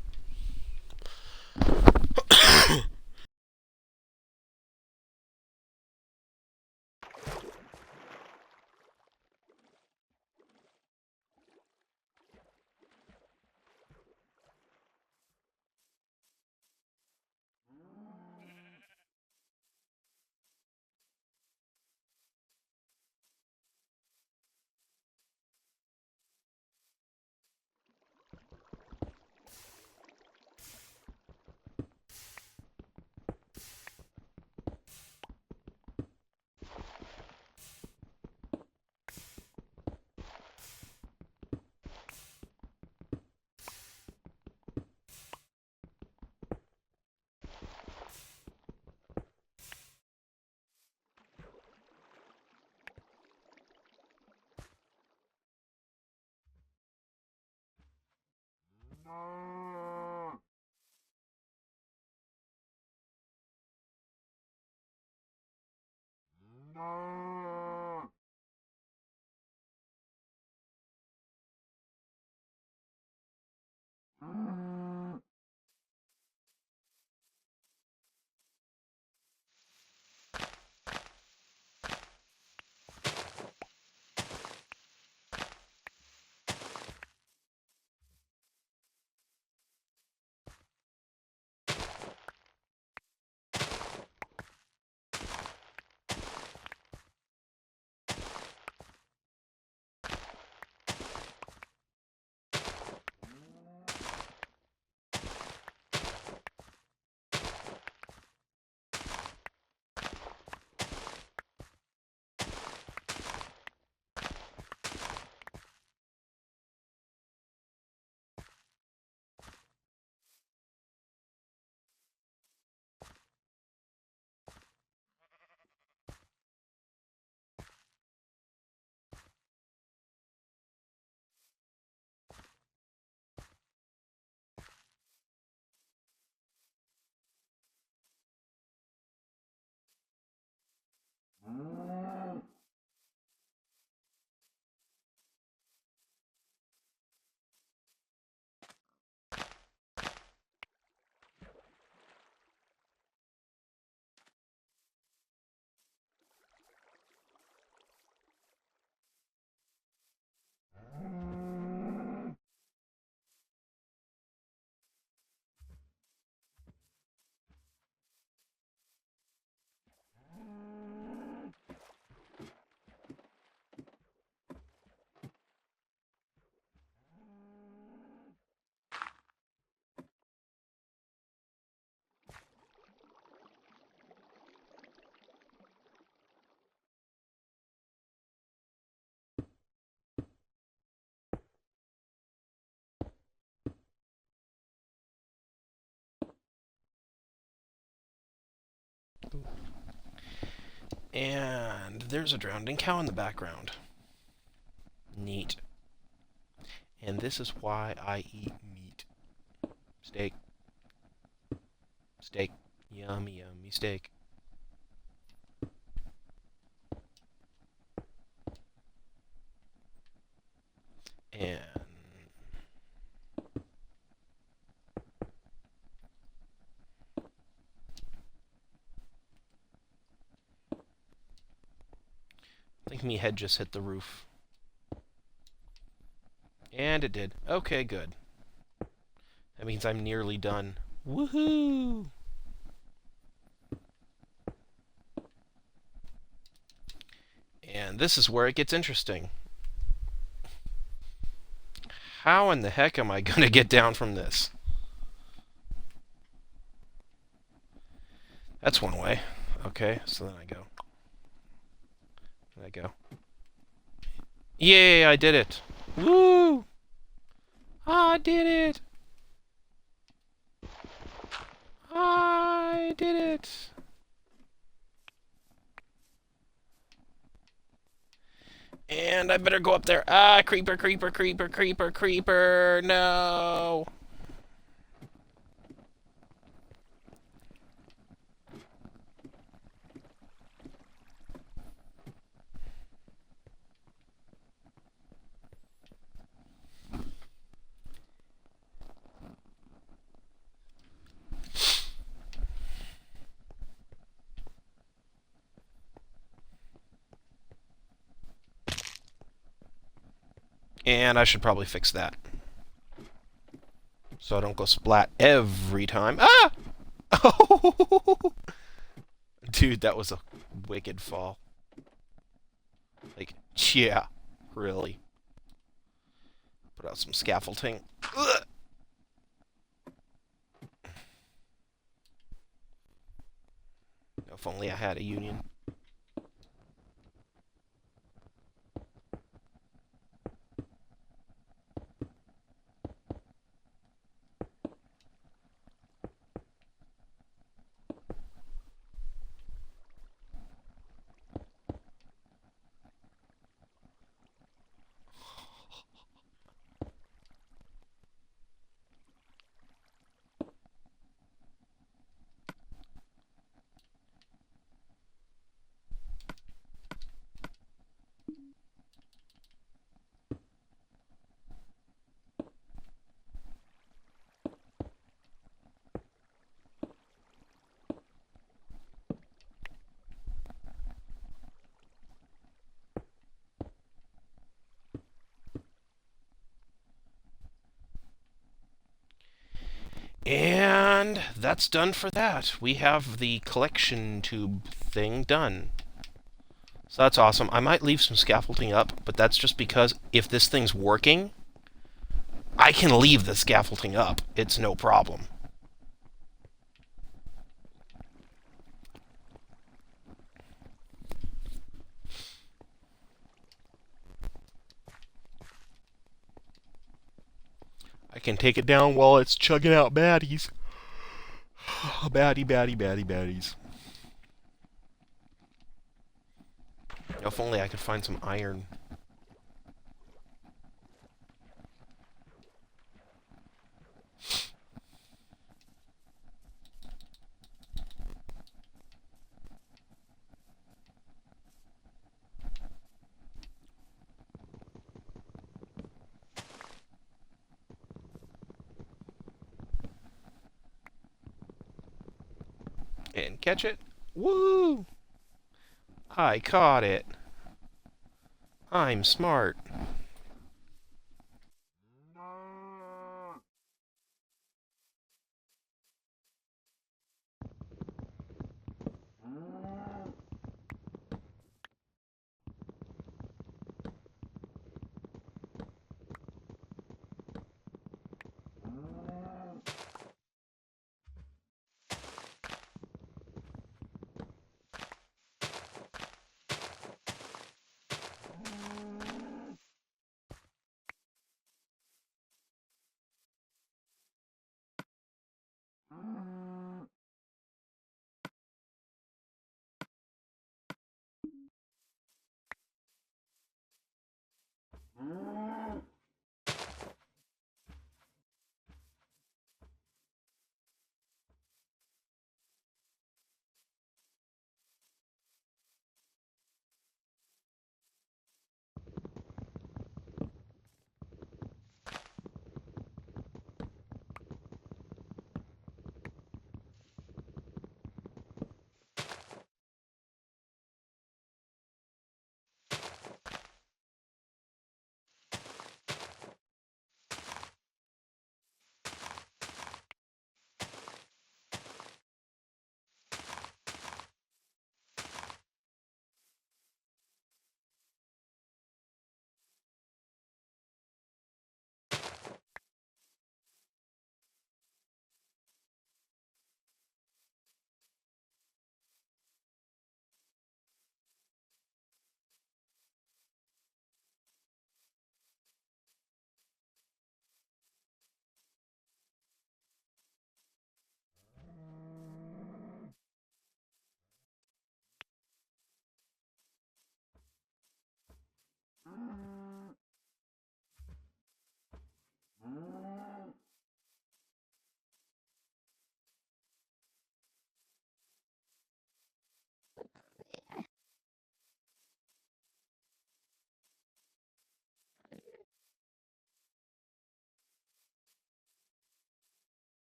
S1: And there's a drowning cow in the background. Neat. And this is why I eat meat. Steak. Steak. Yummy, yummy steak. And I think me head just hit the roof. And it did. Okay, good. That means I'm nearly done. Woohoo! And this is where it gets interesting. How in the heck am I going to get down from this? That's one way. Okay, so then I go. There I go. Yay, I did it! Woo! I did it! I did it! And I better go up there. Ah, creeper, creeper, creeper, creeper, creeper. No! And I should probably fix that. So I don't go splat every time. Ah! Oh! Dude, that was a wicked fall. Like, yeah, really. Put out some scaffolding. Ugh. If only I had a union. And that's done for that. We have the collection tube thing done. So that's awesome. I might leave some scaffolding up, but that's just because if this thing's working, I can leave the scaffolding up. It's no problem. I can take it down while it's chugging out baddies. Baddies. If only I could find some iron. And catch it. Woo! I caught it. I'm smart.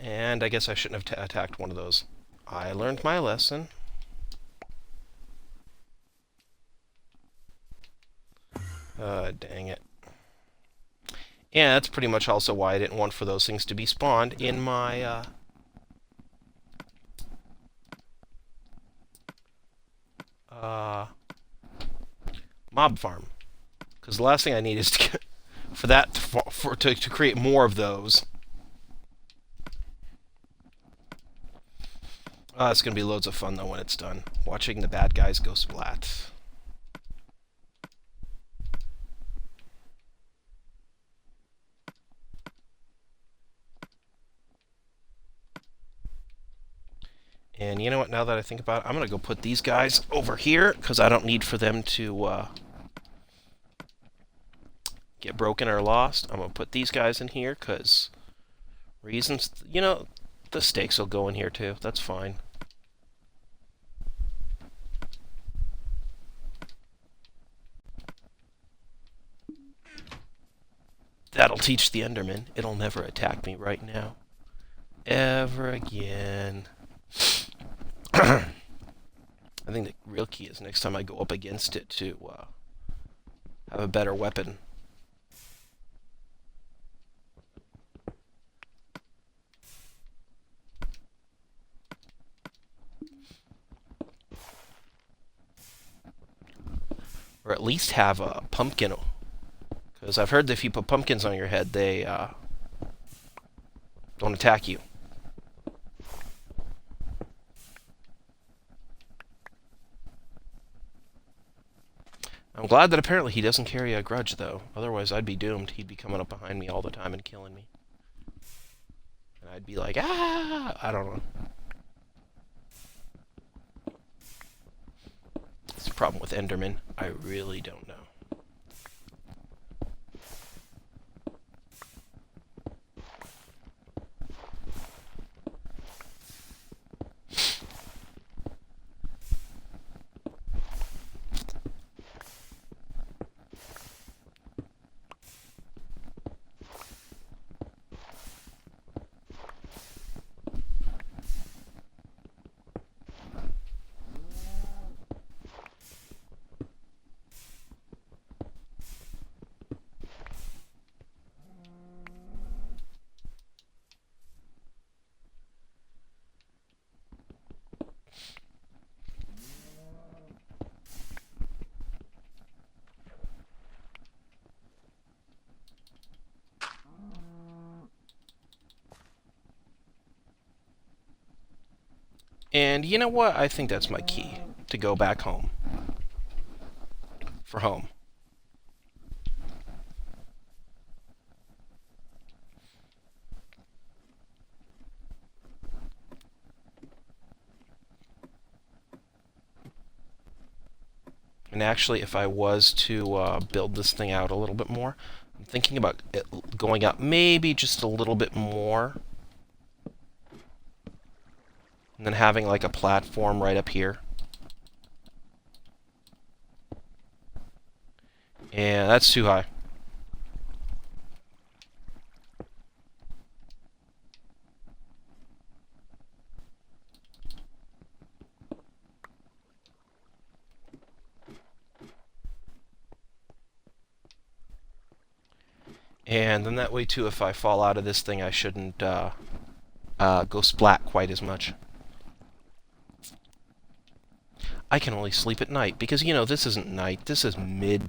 S1: And I guess I shouldn't have attacked one of those. I learned my lesson. Dang it. And that's pretty much also why I didn't want for those things to be spawned in my, mob farm. Because the last thing I need is to get, for that to create more of those. It's going to be loads of fun, though, when it's done. Watching the bad guys go splat. And you know what, now that I think about it, I'm going to go put these guys over here, because I don't need for them to get broken or lost. I'm going to put these guys in here, because reasons, you know, the stakes will go in here too. That's fine. That'll teach the Enderman. It'll never attack me right now. Ever again. I think the real key is next time I go up against it to have a better weapon. Or at least have a pumpkin. Because I've heard that if you put pumpkins on your head, they don't attack you. I'm glad that apparently he doesn't carry a grudge, though. Otherwise, I'd be doomed. He'd be coming up behind me all the time and killing me. And I'd be like, ah! I don't know. It's the problem with Enderman. I really don't know. And you know what? I think that's my key to go back home. For home. And actually, if I was to build this thing out a little bit more, I'm thinking about it going up maybe just a little bit more. And then having like a platform right up here. And that's too high. And then that way too, if I fall out of this thing, I shouldn't go splat quite as much. I can only sleep at night, because, you know, this isn't night, this is mid-twilight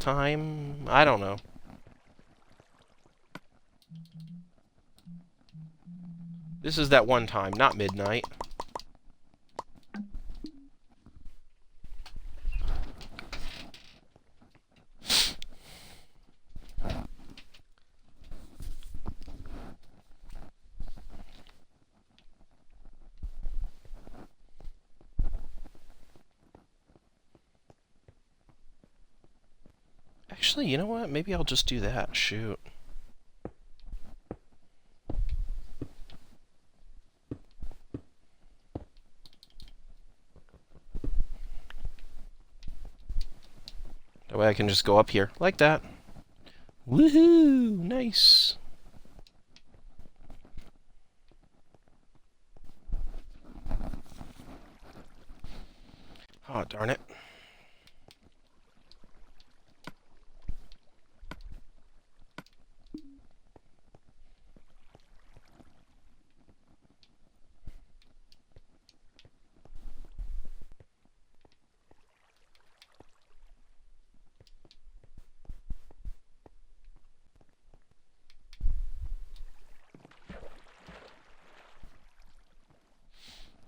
S1: time? I don't know. This is that one time, not midnight. Actually, you know what? Maybe I'll just do that. Shoot. That way I can just go up here, like that. Woohoo! Nice! Oh, darn it.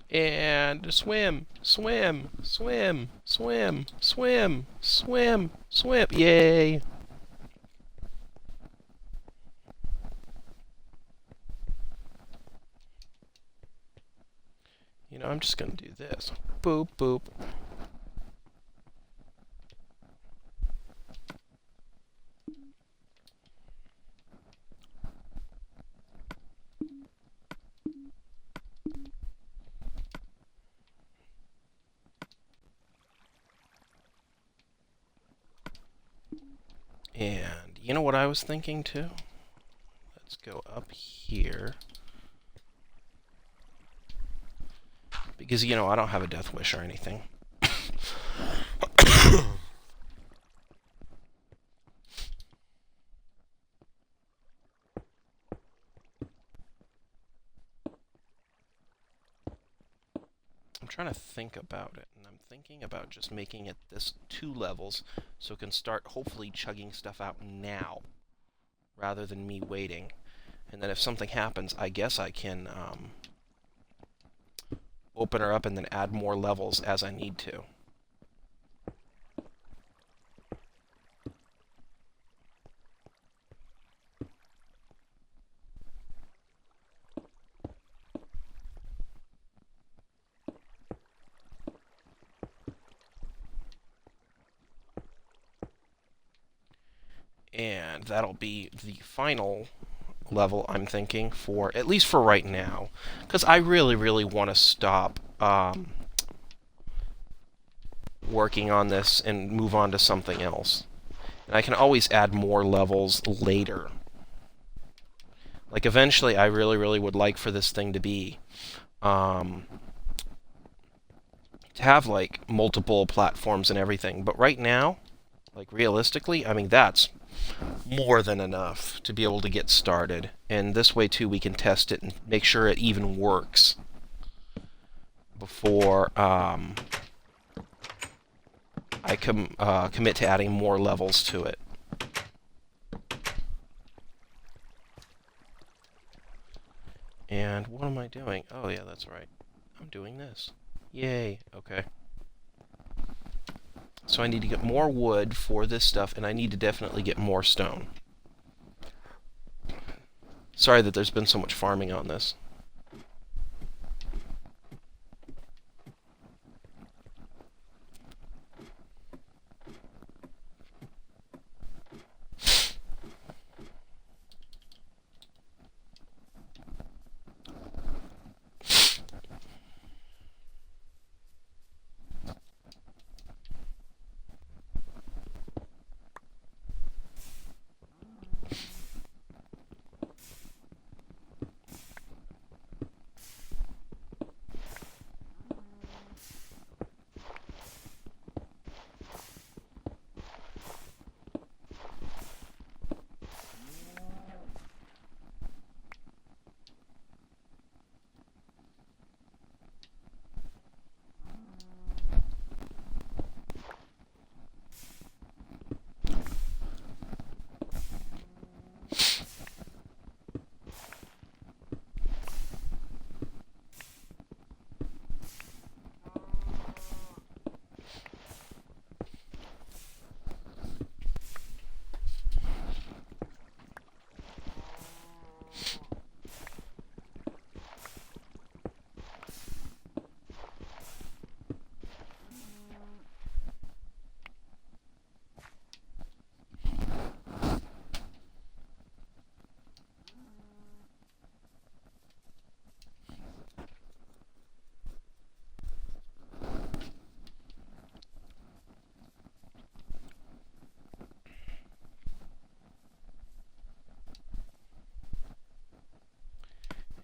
S1: And swim, swim, swim, swim, swim, swim, swim. Yay! You know, I'm just going to do this. Boop, boop. And you know what I was thinking too? Let's go up here. Because, you know, I don't have a death wish or anything. I'm trying to think about it, and I'm thinking about just making it this 2 levels so it can start hopefully chugging stuff out now rather than me waiting. And then if something happens, I guess I can open her up and then add more levels as I need to. And that'll be the final level, I'm thinking, for at least for right now, because I really want to stop working on this and move on to something else. And I can always add more levels later. Like, eventually, I really would like for this thing to be to have like multiple platforms and everything. But right now, like, realistically, I mean, that's more than enough to be able to get started. And this way too we can test it and make sure it even works before I commit to adding more levels to it. And what am I doing? Oh yeah, that's right. I'm doing this. Yay. Okay. So I need to get more wood for this stuff, and I need to definitely get more stone. Sorry that there's been so much farming on this.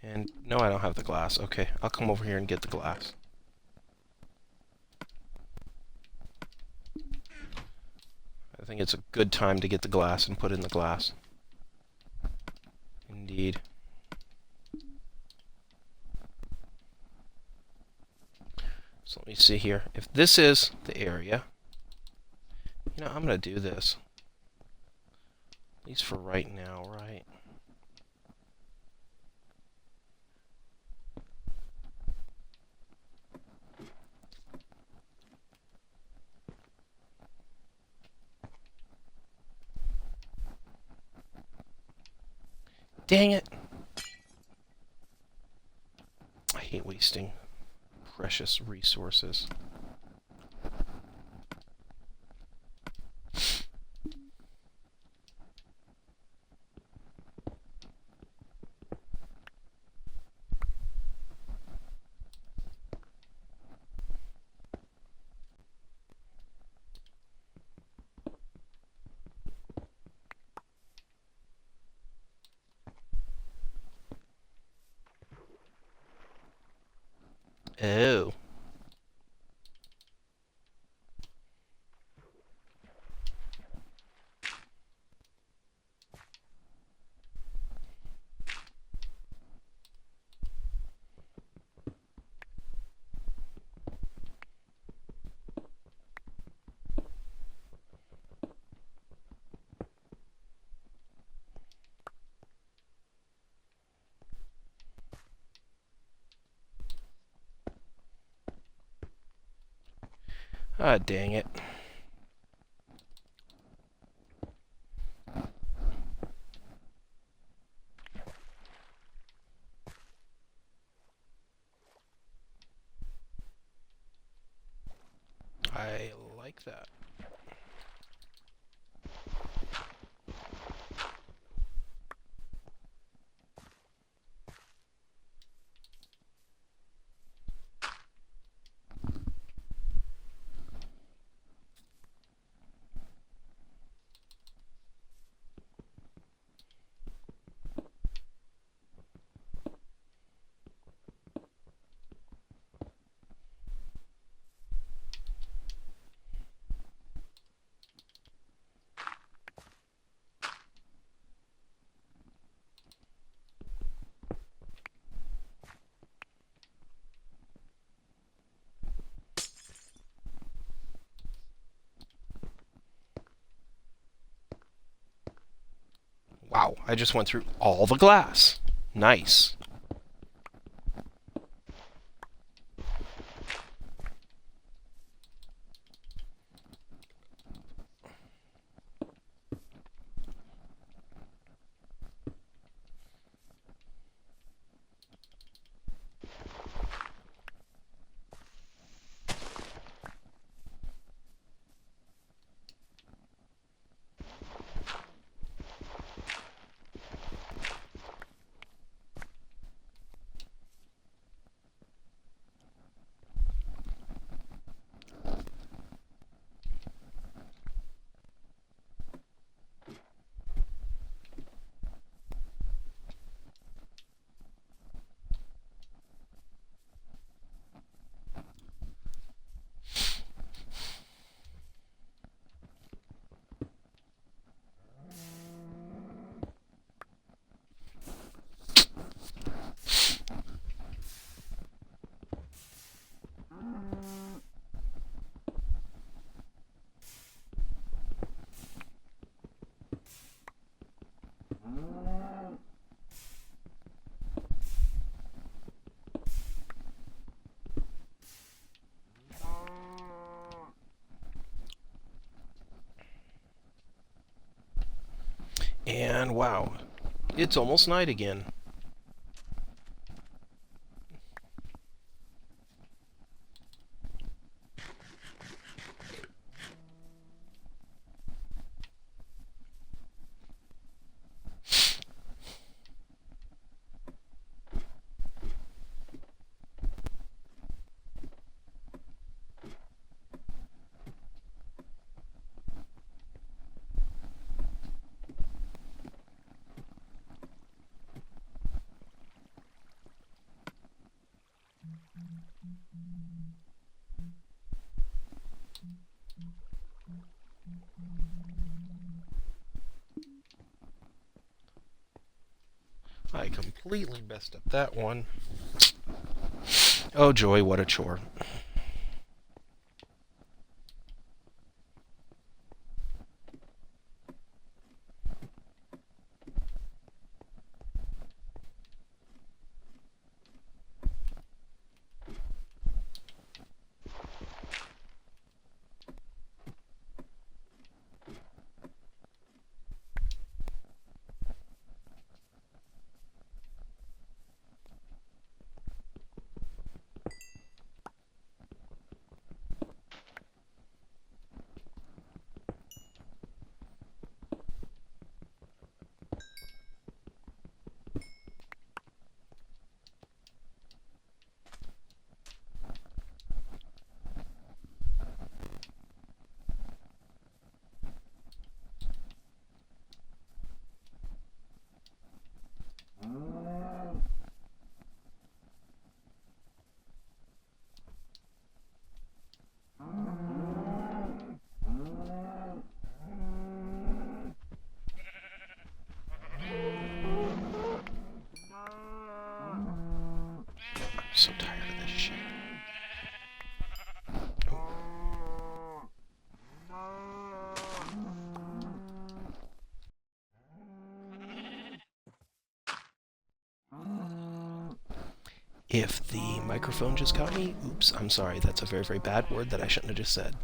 S1: And no, I don't have the glass. Okay, I'll come over here and get the glass. I think it's a good time to get the glass and put in the glass. Indeed. So let me see here. If this is the area, you know, I'm going to do this. At least for right now, right? Dang it. I hate wasting precious resources. Oh. Ah, dang it. I like that. Wow, I just went through all the glass. Nice. And wow, it's almost night again. I completely messed up that one. Oh joy, what a chore. so tired of this shit. If the microphone just caught me, oops, I'm sorry. That's a very, very bad word that I shouldn't have just said.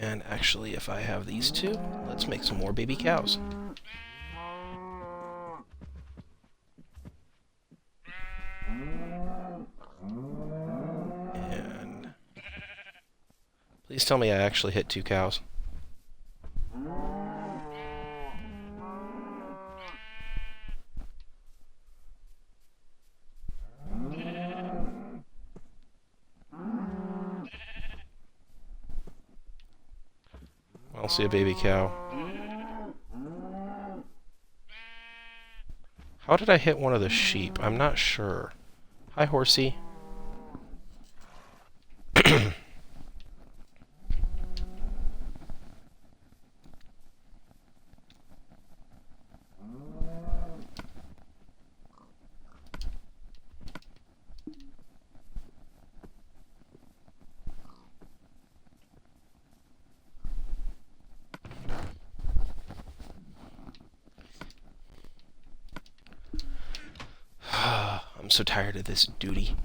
S1: And actually, if I have these two, let's make some more baby cows. And please tell me I actually hit 2 cows. I'll see a baby cow. How did I hit one of the sheep? I'm not sure. Hi, horsey. I'm so tired of this duty.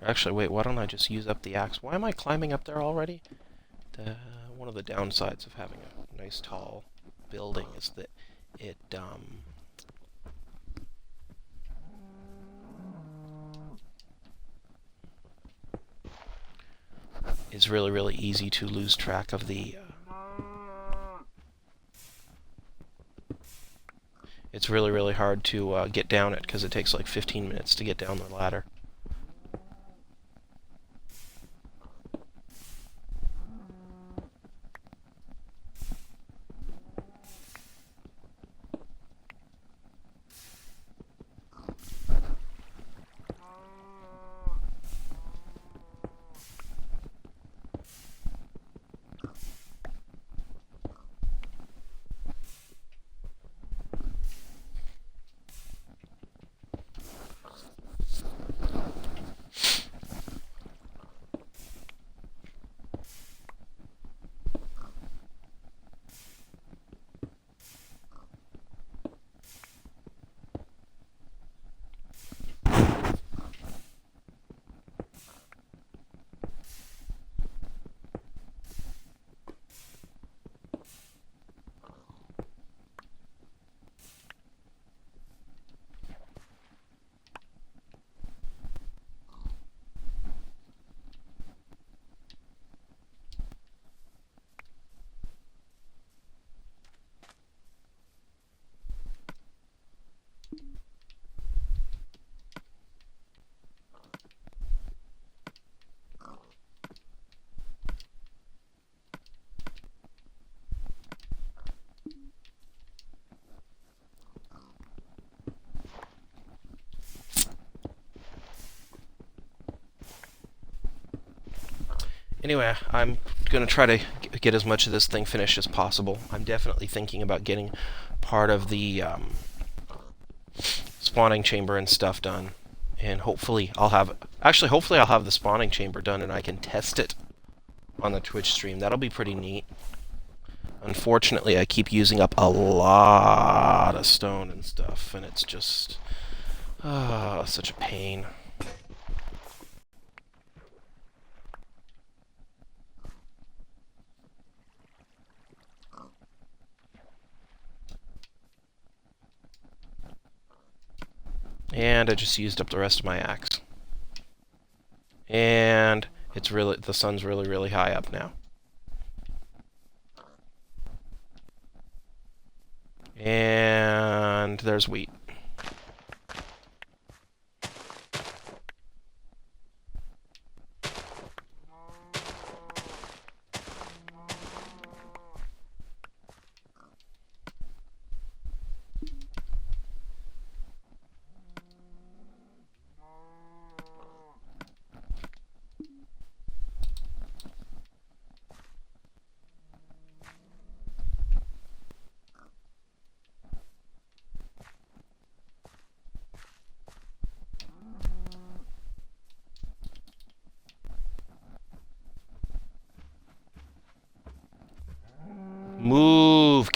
S1: Actually, wait, why don't I just use up the axe? Why am I climbing up there already? One of the downsides of having a nice tall building is that it is really, really easy to lose track of the it's really, really hard to get down it because it takes like 15 minutes to get down the ladder. Anyway, I'm going to try to get as much of this thing finished as possible. I'm definitely thinking about getting part of the spawning chamber and stuff done. And hopefully I'll have the spawning chamber done and I can test it on the Twitch stream. That'll be pretty neat. Unfortunately, I keep using up a lot of stone and stuff, and it's just such a pain. And I just used up the rest of my axe. And the sun's really, really high up now. And there's wheat.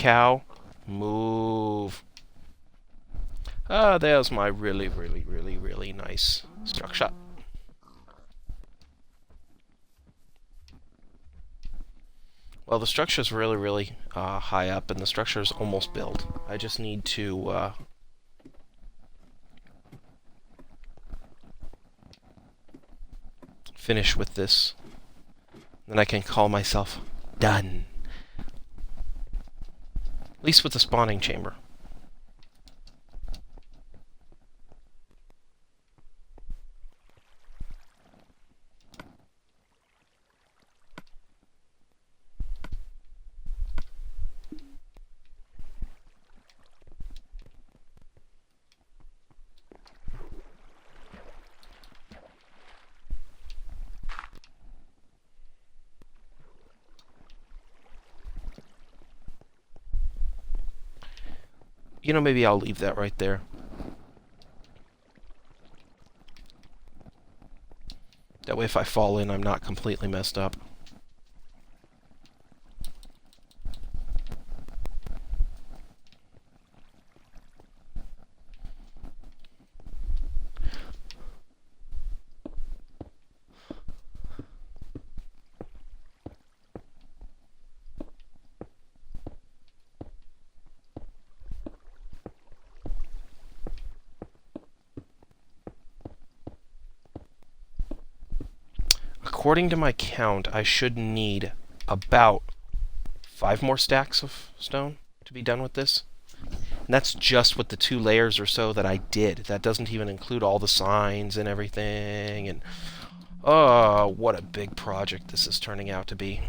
S1: cow. Move. Ah, there's my really, really, really, really nice structure. Well, the structure's really, really high up, and the structure's almost built. I just need to finish with this. Then I can call myself done. At least with the spawning chamber. You know, maybe I'll leave that right there. That way if I fall in, I'm not completely messed up. According to my count, I should need about 5 more stacks of stone to be done with this. And that's just with the 2 layers or so that I did. That doesn't even include all the signs and everything. And oh, what a big project this is turning out to be.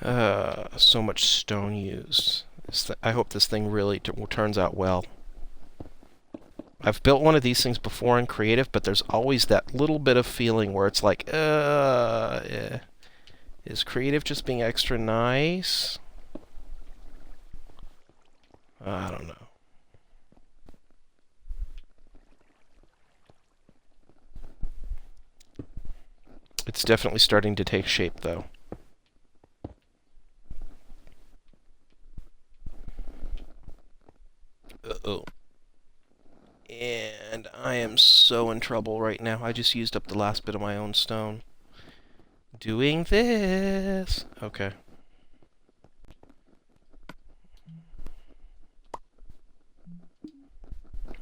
S1: So much stone used. I hope this thing really turns out well. I've built one of these things before in creative, but there's always that little bit of feeling where it's like, is creative just being extra nice? I don't know. It's definitely starting to take shape, though. Uh-oh. And I am so in trouble right now. I just used up the last bit of my own stone. Doing this. Okay.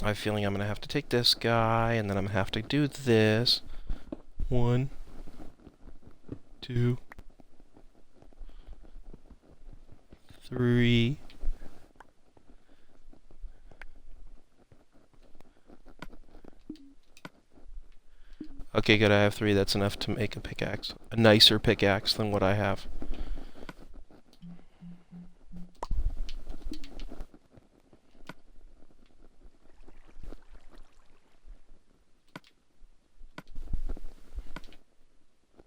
S1: I have a feeling I'm going to have to take this guy, and then I'm going to have to do this. 1, 2, 3. Okay, good, I have 3. That's enough to make a pickaxe. A nicer pickaxe than what I have.